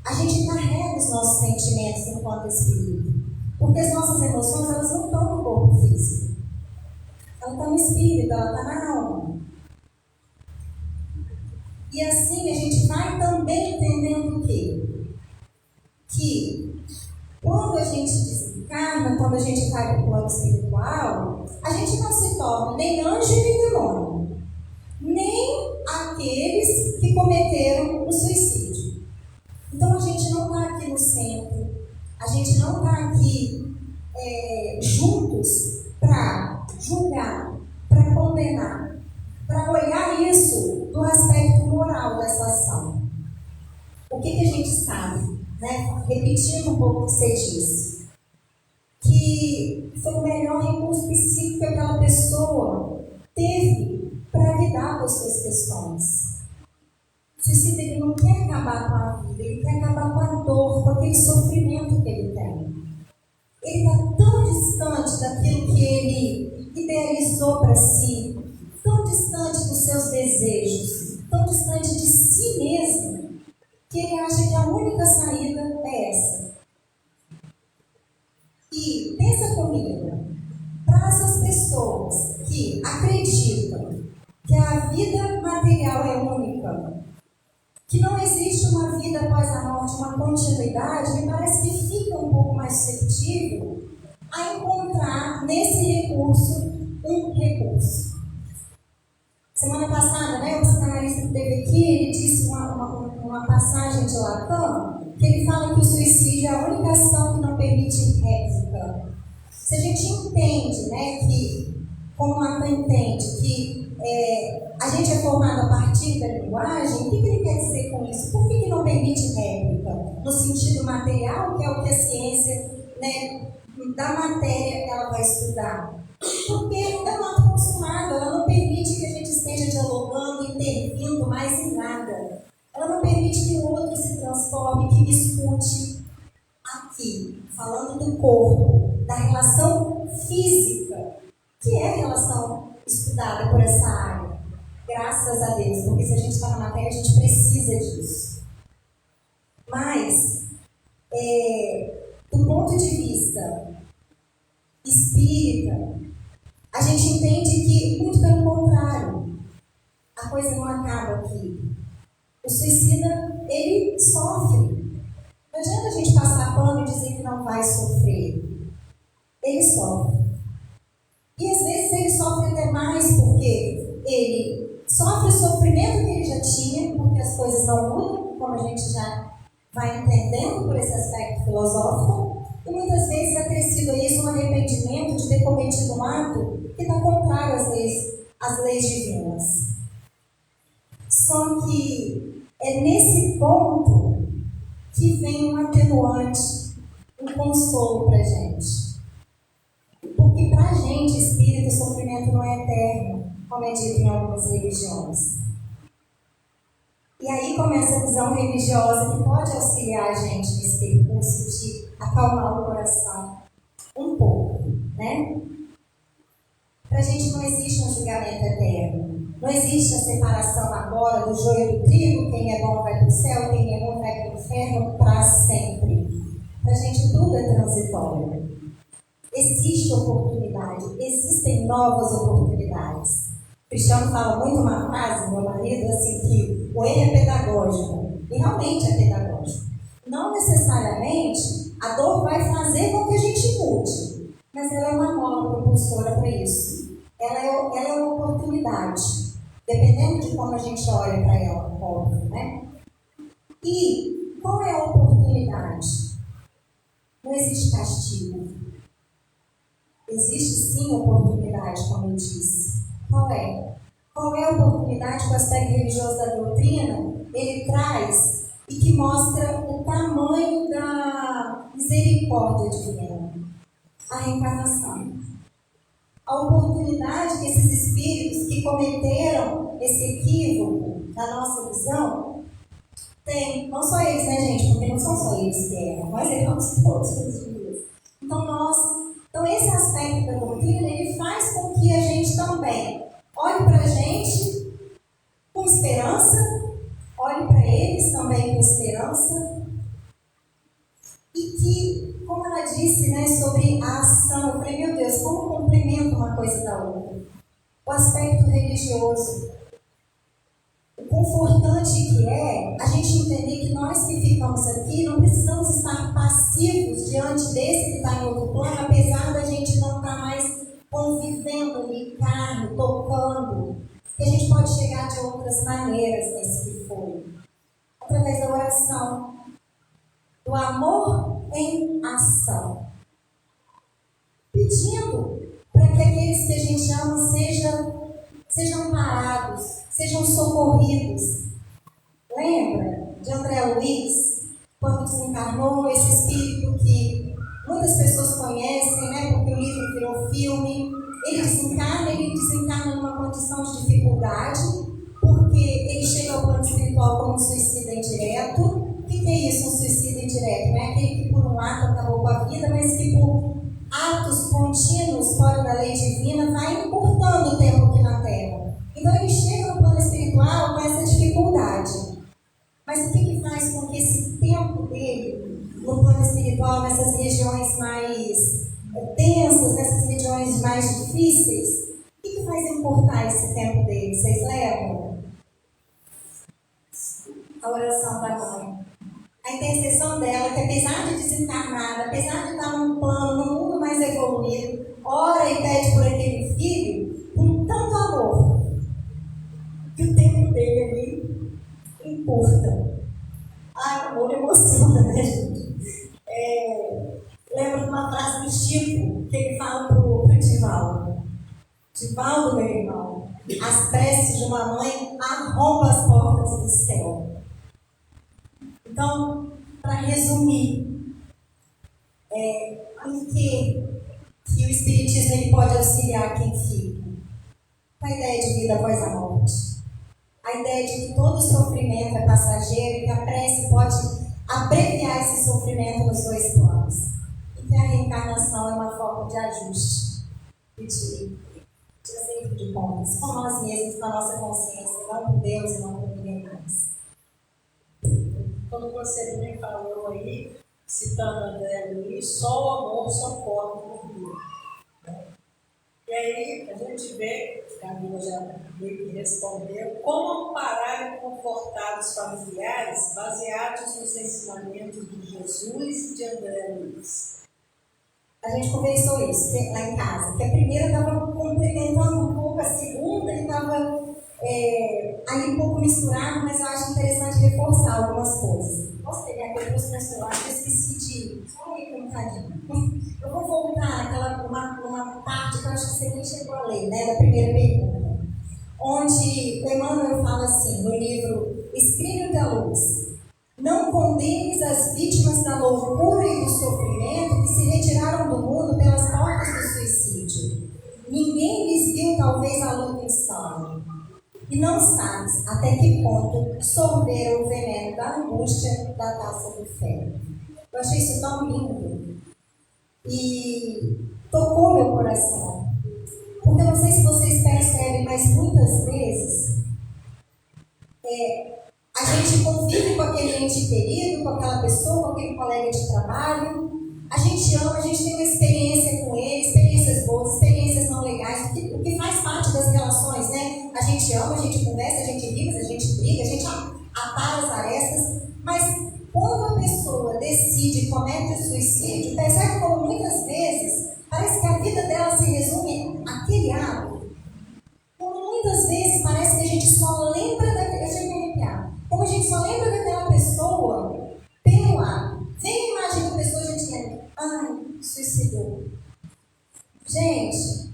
Speaker 3: A gente carrega os nossos sentimentos enquanto espírito, porque as nossas emoções elas não estão no corpo físico. Ela está no espírito, ela está na alma. E assim a gente vai também entendendo o quê? a gente vai para o plano espiritual, a gente não se torna nem anjo nem demônio, nem aqueles que cometeram o suicídio. Então a gente não está aqui no centro, a gente não está aqui juntos para julgar, para condenar, para olhar isso do aspecto moral dessa ação. O que a gente sabe, né? Repetindo um pouco o que você disse, que foi o melhor recurso psíquico que aquela pessoa teve para lidar com as suas questões. O suicida, ele não quer acabar com a vida, ele quer acabar com a dor, com aquele sofrimento que ele tem. Ele está tão distante daquilo que ele idealizou para si, tão distante dos seus desejos, tão distante de si mesmo, que ele acha que a única saída é essa. E pensa comigo, para essas pessoas que acreditam que a vida material é única, que não existe uma vida após a morte, uma continuidade, me parece que fica um pouco mais suscetível a encontrar nesse recurso um recurso. Semana passada, o psicanalista que esteve aqui, ele disse uma passagem de Lacan, que ele fala que o suicídio é a única ação que não permite réplica. Se a gente entende, que, como Lacan entende, que a gente é formado a partir da linguagem, o que ele quer dizer com isso? Por que não permite réplica? No sentido material, que é o que a ciência da matéria ela vai estudar. Porque ela não está acostumada, ela não permite que a gente esteja dialogando, intervindo mais em nada. Ela não permite que o outro se transforme, que me escute aqui, falando do corpo, da relação física, que é a relação estudada por essa área. Graças a Deus, porque se a gente está na matéria, a gente precisa disso. Mas, do ponto de vista espírita, a gente entende que, muito pelo contrário, a coisa não acaba aqui. O suicida, ele sofre. Não adianta a gente passar pano e dizer que não vai sofrer. Ele sofre. E às vezes ele sofre até mais porque ele sofre o sofrimento que ele já tinha, porque as coisas não mudam, como a gente já vai entendendo por esse aspecto filosófico. E muitas vezes é acrescido a isso um arrependimento de ter cometido um ato que está contrário às leis divinas. Só que é nesse ponto que vem um atenuante, um consolo para a gente. Porque para a gente, espírito, o sofrimento não é eterno, como é dito em algumas religiões. E aí começa a visão religiosa que pode auxiliar a gente nesse percurso de acalmar o coração um pouco, Para a gente não existe um julgamento eterno. Não existe a separação agora do joio e do trigo, quem é bom vai para o céu, quem é bom vai para o inferno, para sempre. Para a gente tudo é transitório. Existe oportunidade, existem novas oportunidades. O Cristiano fala muito uma frase, meu marido, assim, que o erro é pedagógico. E realmente é pedagógico. Não necessariamente a dor vai fazer com que a gente mude, mas ela é uma mola propulsora para isso. Ela é uma oportunidade, dependendo de como a gente olha para ela, óbvio, E qual é a oportunidade? Não existe castigo. Existe sim oportunidade, como eu disse. Qual é? Qual é a oportunidade que o aspecto religioso da doutrina ele traz e que mostra o tamanho da misericórdia divina? A reencarnação. A oportunidade que esses espíritos que cometeram esse equívoco na nossa visão têm, não só eles, gente? Porque não são só eles que erram, nós erramos todos os dias. Então esse aspecto da doutrina, ele faz com que a gente também olhe para a gente com esperança, olhe para eles também com esperança, e que, como ela disse, sobre a ação, eu falei, meu Deus, como complementa uma coisa da outra. O aspecto religioso, o confortante que é a gente entender que nós que ficamos aqui não precisamos estar passivos diante desse que está em outro plano, apesar provando que a gente pode chegar de outras maneiras nesse que foi. Através da oração, do amor em ação. Pedindo para que aqueles que a gente ama sejam amparados, sejam socorridos. Lembra de André Luiz, quando desencarnou, esse espírito que muitas pessoas conhecem, né, porque o livro virou filme. Ele desencarna numa condição de dificuldade, porque ele chega ao plano espiritual como um suicida indireto. O que é isso, um suicida indireto? Não é aquele que por um ato acabou com a vida, mas que por atos contínuos fora da lei divina vai encurtando o tempo aqui na Terra. Então ele chega no plano espiritual com essa dificuldade. Mas o que faz com que esse tempo dele, no plano espiritual, nessas regiões mais tensas, nessas regiões mais difíceis, o que faz encurtar esse tempo dele? Vocês lembram? A oração da mãe. A intercessão dela, que apesar de desencarnada, apesar de estar num plano, num mundo mais evoluído, ora e pede por aquele filho com tanto amor, que o tempo dele ali encurta. Ai, o amor emociona, né, gente? Lembro de uma frase do Chico, que ele fala pro Divaldo. Divaldo, meu irmão, as preces de uma mãe arrombam as portas do céu. Então, para resumir, em que o Espiritismo ele pode auxiliar quem fica? A ideia de vida após a morte. A ideia de que todo sofrimento é passageiro e que a prece pode abreviar esse sofrimento nos dois planos. E que a reencarnação é uma forma de ajuste e de acerto de contas com nós mesmos, com a nossa consciência, não com Deus e não com ninguém mais.
Speaker 1: Quando você também falou aí, citando André Luiz, só o amor suporta o mundo. E aí a gente vê, a Camila já meio que respondeu, como amparar e confortar os familiares baseados nos ensinamentos de Jesus e de André Luiz.
Speaker 3: A gente conversou isso lá em casa, que a primeira estava complementando um pouco, a segunda estava ali um pouco misturado, mas eu acho interessante reforçar algumas coisas. Posso pegar aquele professor? Acho que eu esqueci de... Só um bocadinho. Eu vou voltar numa parte que eu acho que você nem chegou a ler, né, da primeira pergunta, onde o Emmanuel fala assim, no livro Espírito da Luz: não condenes as vítimas da loucura e do sofrimento que se retiraram do mundo pelas portas do suicídio. Ninguém lhes viu talvez a luta insana. E não sabes até que ponto sorveram o veneno da angústia da taça do ferro. Eu achei isso tão lindo e tocou meu coração. Porque eu não sei se vocês percebem, mas muitas vezes a gente convive com aquele ente querido, com aquela pessoa, com aquele colega de trabalho. A gente ama, a gente tem uma experiência com ele, experiências boas, experiências não legais, o que faz parte das relações, né? A gente ama, a gente conversa, a gente ri, a gente briga, a gente apara as arestas, mas quando a pessoa decide e comete o suicídio, percebe como muitas vezes parece que a vida dela se resume àquele ato. Como muitas vezes parece que a gente só lembra daquele... Deixa eu me arrepiar. Como a gente só lembra daquela pessoa pelo ato. Vem a imagem da pessoa, a gente lembra. Ai, suicidou. Gente,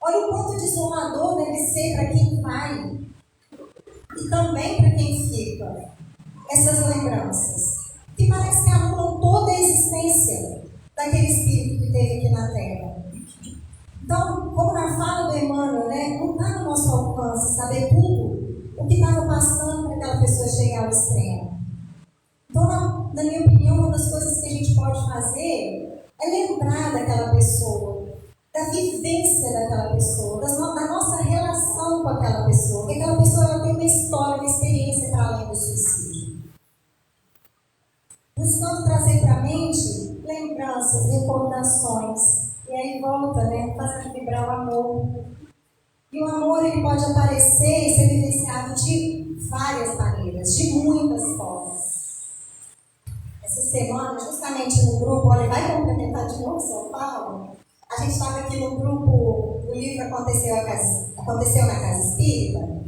Speaker 3: olha o quanto desolador deve ser para quem vai e também para quem fica essas lembranças, que parece que anulam toda a existência daquele espírito que teve aqui na Terra. Então, como na fala do Emmanuel, né, não está no nosso alcance saber tudo o que estava passando para aquela pessoa chegar ao extremo. Então, na minha opinião, uma das coisas que a gente pode fazer é lembrar daquela pessoa, da vivência daquela pessoa, da nossa relação com aquela pessoa, porque aquela pessoa ela tem uma história, uma experiência para além do suicídio. Buscando trazer para a mente lembranças, recordações, e aí volta, né, fazendo vibrar o amor. E o amor ele pode aparecer e ser vivenciado de várias maneiras, de muitas formas. Essa semana, justamente no grupo, olha, vai complementar de novo São Paulo. A gente estava aqui no grupo o livro aconteceu na Casa Espírita,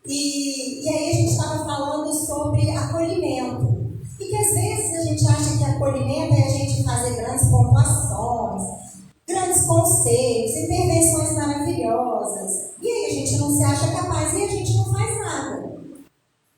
Speaker 3: e aí a gente estava falando sobre acolhimento. E que às vezes a gente acha que acolhimento é a gente fazer grandes pontuações, grandes conselhos, intervenções maravilhosas. E aí a gente não se acha capaz e a gente não faz nada.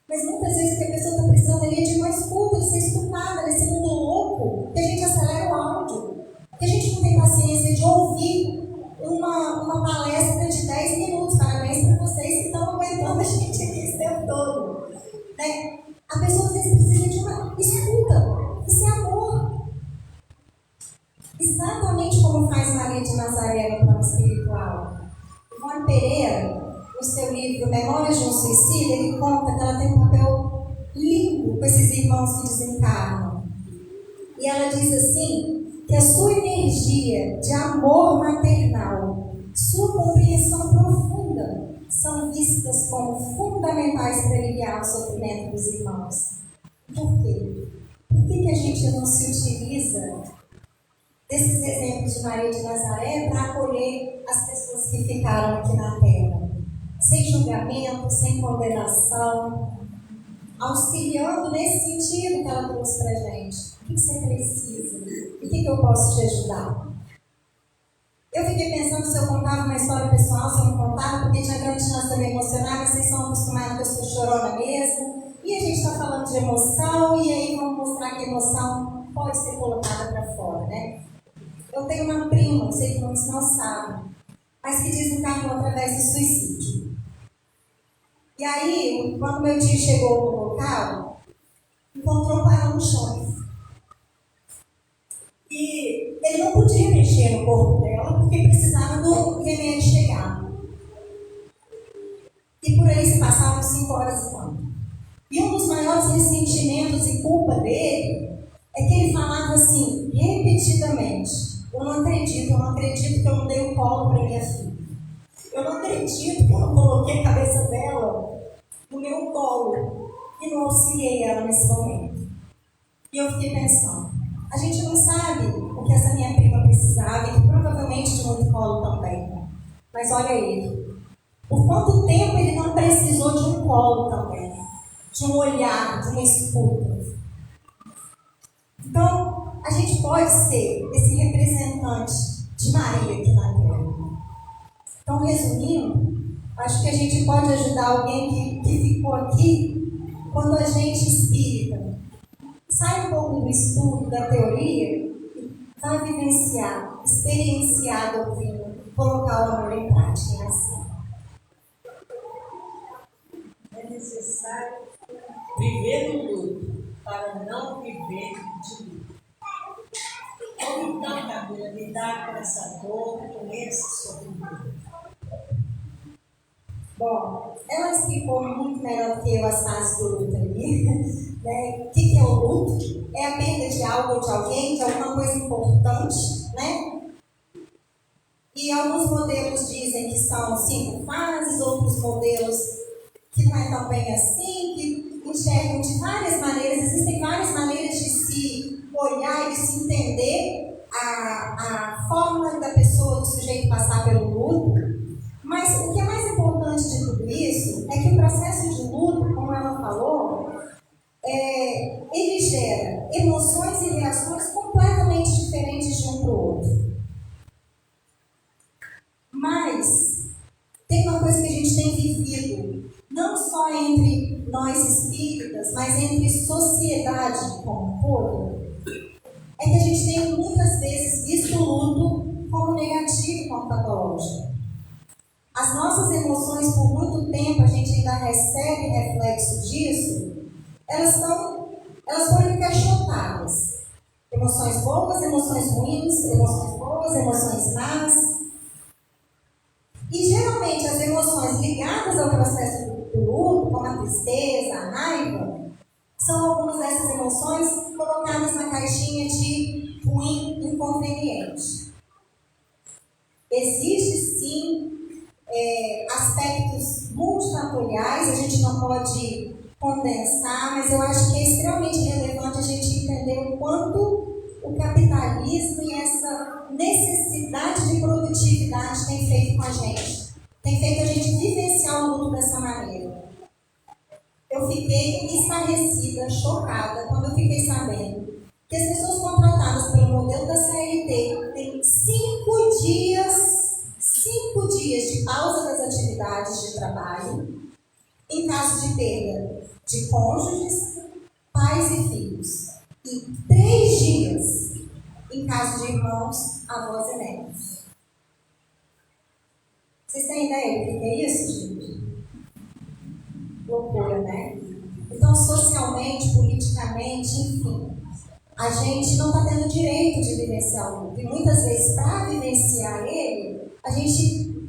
Speaker 3: Mas muitas vezes o que a pessoa está precisando ali é de uma escuta, de ser escutada nesse mundo louco, que a gente acelera o áudio, que a gente não tem paciência de ouvir uma palestra de 10 minutos. Parabéns para vocês que estão aguentando a gente aqui esse tempo todo. Né? A pessoa às vezes precisa de uma escuta. Isso é amor. Exatamente como faz Maria de Nazaré no plano espiritual. Ivone Pereira, no seu livro Memórias de um Suicida, ele conta que ela tem um papel lindo com esses irmãos que desencarnam. E ela diz assim, que a sua energia de amor maternal, sua compreensão profunda, são vistas como fundamentais para aliviar o sofrimento dos irmãos. Por quê? Por que a gente não se utiliza desses exemplos de Maria de Nazaré para acolher as pessoas que ficaram aqui na Terra? Sem julgamento, sem condenação, auxiliando nesse sentido que ela trouxe para a gente. O que você precisa? O que eu posso te ajudar? Eu fiquei pensando se eu contava uma história pessoal, se eu não contava, porque tinha grande chance de me emocionar, mas vocês são acostumados que eu sou chorona mesmo. E a gente está falando de emoção, e aí vamos mostrar que a emoção pode ser colocada para fora, né? Eu tenho uma prima, não sei que muitos não sabem, mas que desencarnou através do suicídio. E aí, quando meu tio chegou no local, encontrou com ela no chão. E ele não podia mexer no corpo dela porque precisava do remédio chegar. E por aí se passavam 5 horas e tanto. E um dos maiores ressentimentos e culpa dele é que ele falava assim, repetidamente: eu não acredito que eu não dei o colo para minha filha. Eu não acredito que eu não coloquei a cabeça dela no meu colo e não auxiliei ela nesse momento. E eu fiquei pensando, a gente não sabe o que essa minha prima precisava, e provavelmente de muito colo também. Mas olha ele. Por quanto tempo ele não precisou de um colo também? De um olhar, de uma escuta. Então, a gente pode ser esse representante de Maria aqui na Terra. Então, resumindo, acho que a gente pode ajudar alguém que ficou aqui quando a gente espírita sai um pouco do estudo, da teoria, e vai vivenciar, experienciar a doutrina, colocar o amor em prática em ação.
Speaker 1: É necessário viver no luto para não viver de luto. Como então, Camila, lidar com essa dor, com esse sofrimento?
Speaker 3: Bom, ela explicou muito melhor do que eu as fases do luto ali. Né? O que é o luto? É a perda de algo ou de alguém, de alguma coisa importante, né? E alguns modelos dizem que são 5 fases, outros modelos que não é tão bem assim, que enxergam de várias maneiras. Existem várias maneiras de se olhar e de se entender a forma da pessoa, do sujeito passar pelo luto. Mas o que é mais importante de tudo isso é que o processo de luto, como ela falou, ele gera emoções e reações completamente diferentes de um para o outro. Mas tem uma coisa que a gente tem vivido, não só entre nós espíritas, mas entre sociedade como um todo, é que a gente tem muitas vezes visto o luto como negativo, como patológico. As nossas emoções, por muito tempo, a gente ainda recebe reflexo disso, elas foram encaixotadas. Emoções boas, emoções ruins, emoções boas, emoções más. E geralmente as emoções ligadas ao processo do luto, como a tristeza, a raiva, são algumas dessas emoções colocadas na caixinha de ruim, inconveniente. Existe sim aspectos multifatoriais, a gente não pode condensar, mas eu acho que é extremamente relevante a gente entender o quanto o capitalismo e essa essa necessidade de produtividade tem feito com a gente. Tem feito a gente vivenciar o luto dessa maneira. Eu fiquei estarrecida, chocada, quando eu fiquei sabendo que as pessoas contratadas pelo modelo da CLT têm 5 dias de pausa das atividades de trabalho em caso de perda de cônjuges, pais e filhos. E 3 dias em caso de irmãos, avós e netos. Vocês têm ideia do que é isso, gente? Loucura, né? Então, socialmente, politicamente, enfim, a gente não está tendo direito de vivenciar o luto. E muitas vezes, para vivenciar ele, a gente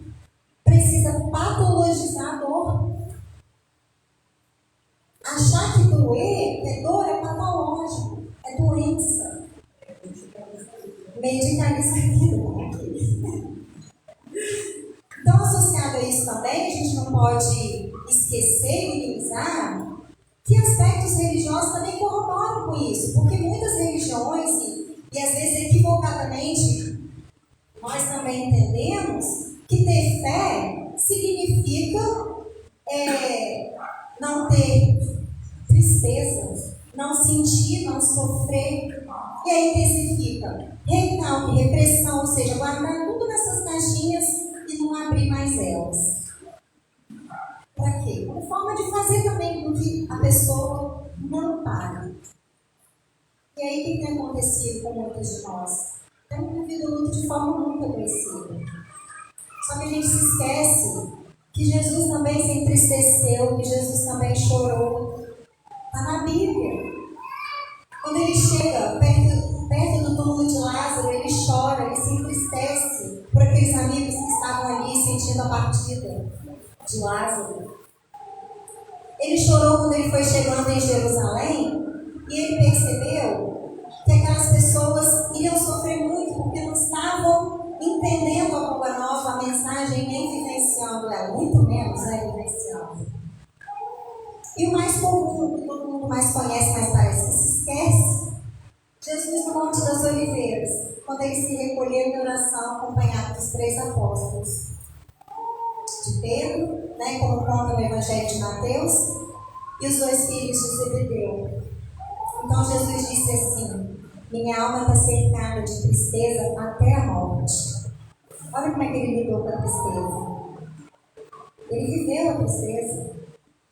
Speaker 3: precisa patologizar a dor. Achar que doer, que dor é patológico, é doença. Medicaliza aquilo. Então, associado a isso também, a gente não pode esquecer e minimizar que aspectos religiosos também corroboram com isso, porque muitas religiões, e às vezes equivocadamente, nós também entendemos que ter fé significa não ter tristeza, não sentir, não sofrer, e aí intensifica recalque, repressão, ou seja, guardar tudo nessas caixinhas e não abrir mais elas. Para quê? Como forma de fazer também com que a pessoa não pare. E aí o que tem acontecido com muitas de nós? Temos vivido o luto de forma muito agressiva. Só que a gente se esquece que Jesus também se entristeceu, que Jesus também chorou. Está na Bíblia. Quando ele chega perto do túmulo de Lázaro, ele chora, ele se entristece por aqueles amigos que estavam ali sentindo a partida de Lázaro. Ele chorou quando ele foi chegando em Jerusalém e ele percebeu que aquelas pessoas iriam sofrer muito porque não estavam entendendo a boa nova, a mensagem, nem vivenciando ela, muito menos vivenciando. E o mais comum, que todo mundo mais conhece, mas parece que se esquece, Jesus no Monte das Oliveiras, quando ele se recolheu em oração acompanhado dos 3 apóstolos. De Pedro, como conta no Evangelho de Mateus, e os 2 filhos de Zebedeu. Então Jesus disse assim: minha alma está cercada de tristeza até a morte. Olha como é que ele lidou com a tristeza. Ele viveu a tristeza,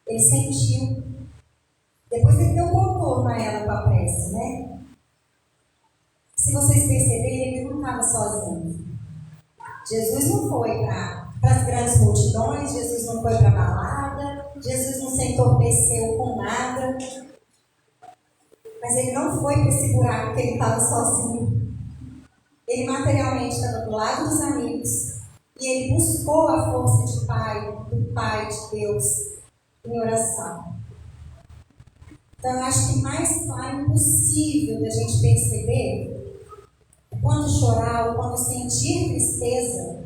Speaker 3: ele sentiu. Depois ele deu contorno a ela com a prece, né? Se vocês perceberem, ele não estava sozinho. Jesus não foi para as grandes multidões, Jesus não foi para a balada, Jesus não se entorpeceu com nada. Mas ele não foi para esse buraco porque ele estava sozinho. Ele materialmente estava do lado dos amigos e ele buscou a força do Pai de Deus em oração. Então eu acho que mais claro impossível da gente perceber quando chorar ou quando sentir tristeza,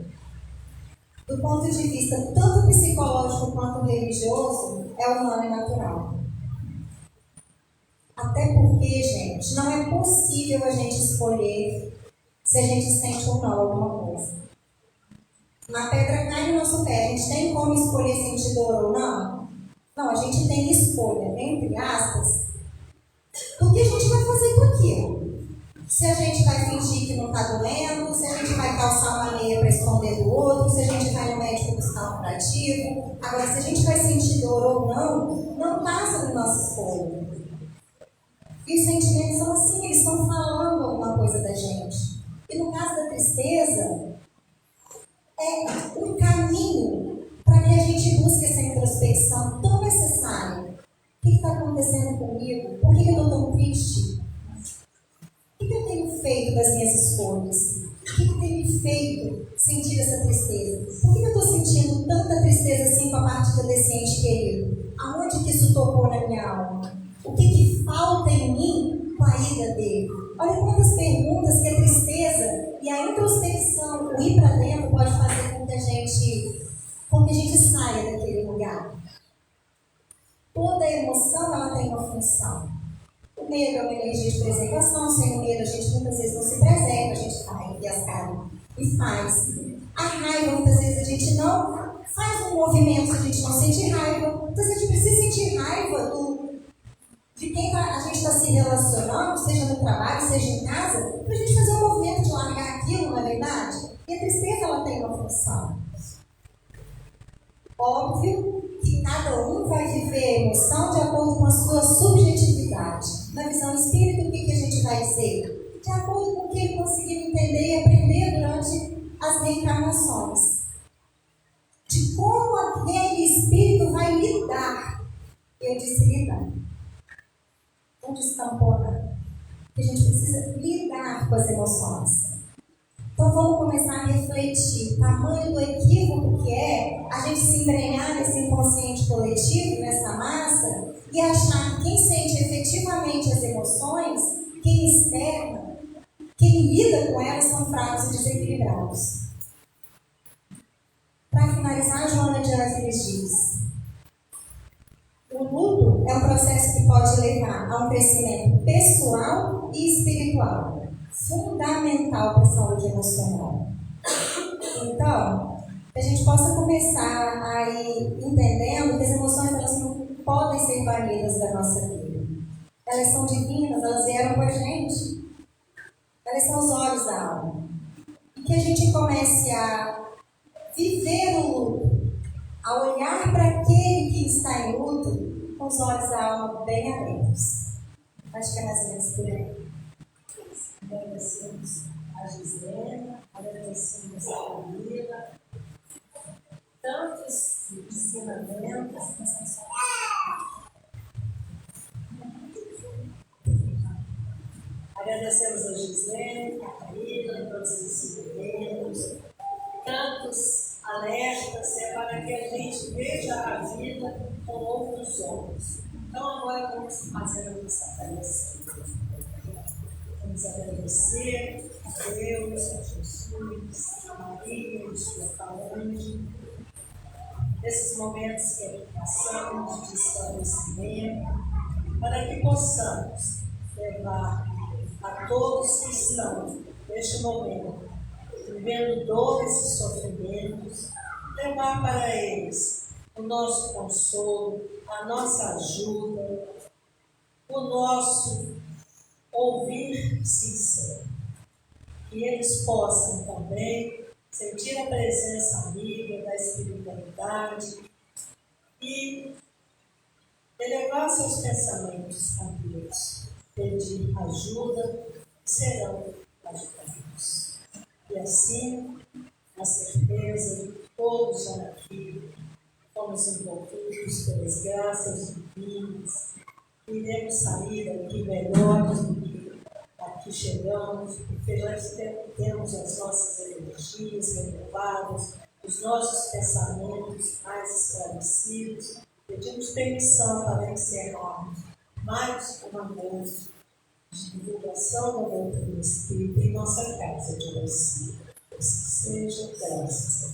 Speaker 3: do ponto de vista tanto psicológico quanto religioso, é humano e natural. Até porque, gente, não é possível a gente escolher se a gente sente ou não alguma coisa. Uma pedra cai no nosso pé, a gente tem como escolher sentir dor ou não? Não, a gente tem escolha, entre aspas, do que a gente vai fazer com aquilo. Se a gente vai fingir que não está doendo, se a gente vai calçar uma meia para esconder do outro, se a gente vai no médico buscar um curativo. Agora, se a gente vai sentir dor ou não passa da nossa escolha. E os sentimentos são assim, eles estão falando alguma coisa da gente. E no caso da tristeza, é um caminho para que a gente busque essa introspecção tão necessária. O que está acontecendo comigo? Por que eu estou tão triste? O que eu tenho feito das minhas escolhas? O que tem me feito sentir essa tristeza? Por que eu estou sentindo tanta tristeza assim com a partida desse ente querido? Aonde que isso tocou na minha alma? O que falta em mim com a ida dele? Olha quantas perguntas que a tristeza e a introspecção, o ir para dentro, pode fazer com que a gente saia daquele lugar. Toda emoção ela tem uma função. O medo é uma energia de preservação, sem o medo a gente muitas vezes não se preserva, a gente cai e as caras e faz. A raiva, muitas vezes a gente não faz um movimento se a gente não sente raiva. Muitas vezes a gente precisa sentir raiva de quem a gente está se relacionando, seja no trabalho, seja em casa, para a gente fazer um movimento de largar aquilo, não é verdade? E a tristeza, ela tem uma função. Óbvio que cada um vai viver a emoção de acordo com a sua subjetividade. Na visão espírita, o que a gente vai dizer? De acordo com o que ele conseguiu entender e aprender durante as reencarnações. De como aquele espírito vai lidar. Eu disse lidar. Não disse tampouco. A gente precisa lidar com as emoções. Então vamos começar a refletir o tamanho do equívoco que é a gente se embrenhar nesse inconsciente coletivo, nessa massa, e achar que quem sente efetivamente as emoções, quem externa, quem lida com elas são fracos e desequilibrados. Para finalizar, Joana de Ângeles diz: o luto é um processo que pode levar a um crescimento pessoal e espiritual, fundamental para a saúde emocional. Então, que a gente possa começar a ir entendendo que as emoções elas não podem ser banidas da nossa vida. Elas são divinas, elas vieram com a gente. Elas são os olhos da alma. E que a gente comece a viver o luto, a olhar para aquele que está em luto com os olhos da alma bem abertos. Acho que é mais ou menos por aí.
Speaker 1: Agradecemos a Gislena, agradecemos a Camila, tantos ensinamentos. Agradecemos a Gislene, a Camila, todos os ensinamentos, tantos alertas para que a gente veja a vida com outros olhos. Então agora vamos fazer a nossa prece. Vamos agradecer a Deus, a Jesus, a Maria, a sua saúde, nesses momentos que passamos de esclarecimento, para que possamos levar a todos que estão, neste momento, vivendo dores e sofrimentos, levar para eles o nosso consolo, a nossa ajuda, o nosso ouvir sincero. Que eles possam também sentir a presença amiga da espiritualidade e elevar seus pensamentos a Deus, pedir ajuda, serão ajudados. E assim, na certeza de que todos já aqui fomos envolvidos pelas graças divinas, iremos sair daqui melhores do que aqui chegamos, porque nós temos as nossas energias renovadas, os nossos pensamentos mais esclarecidos. Pedimos permissão para encerrarmos mais uma noite de divulgação da doutrina espírita em nossa casa de oração. Que seja graças a Deus.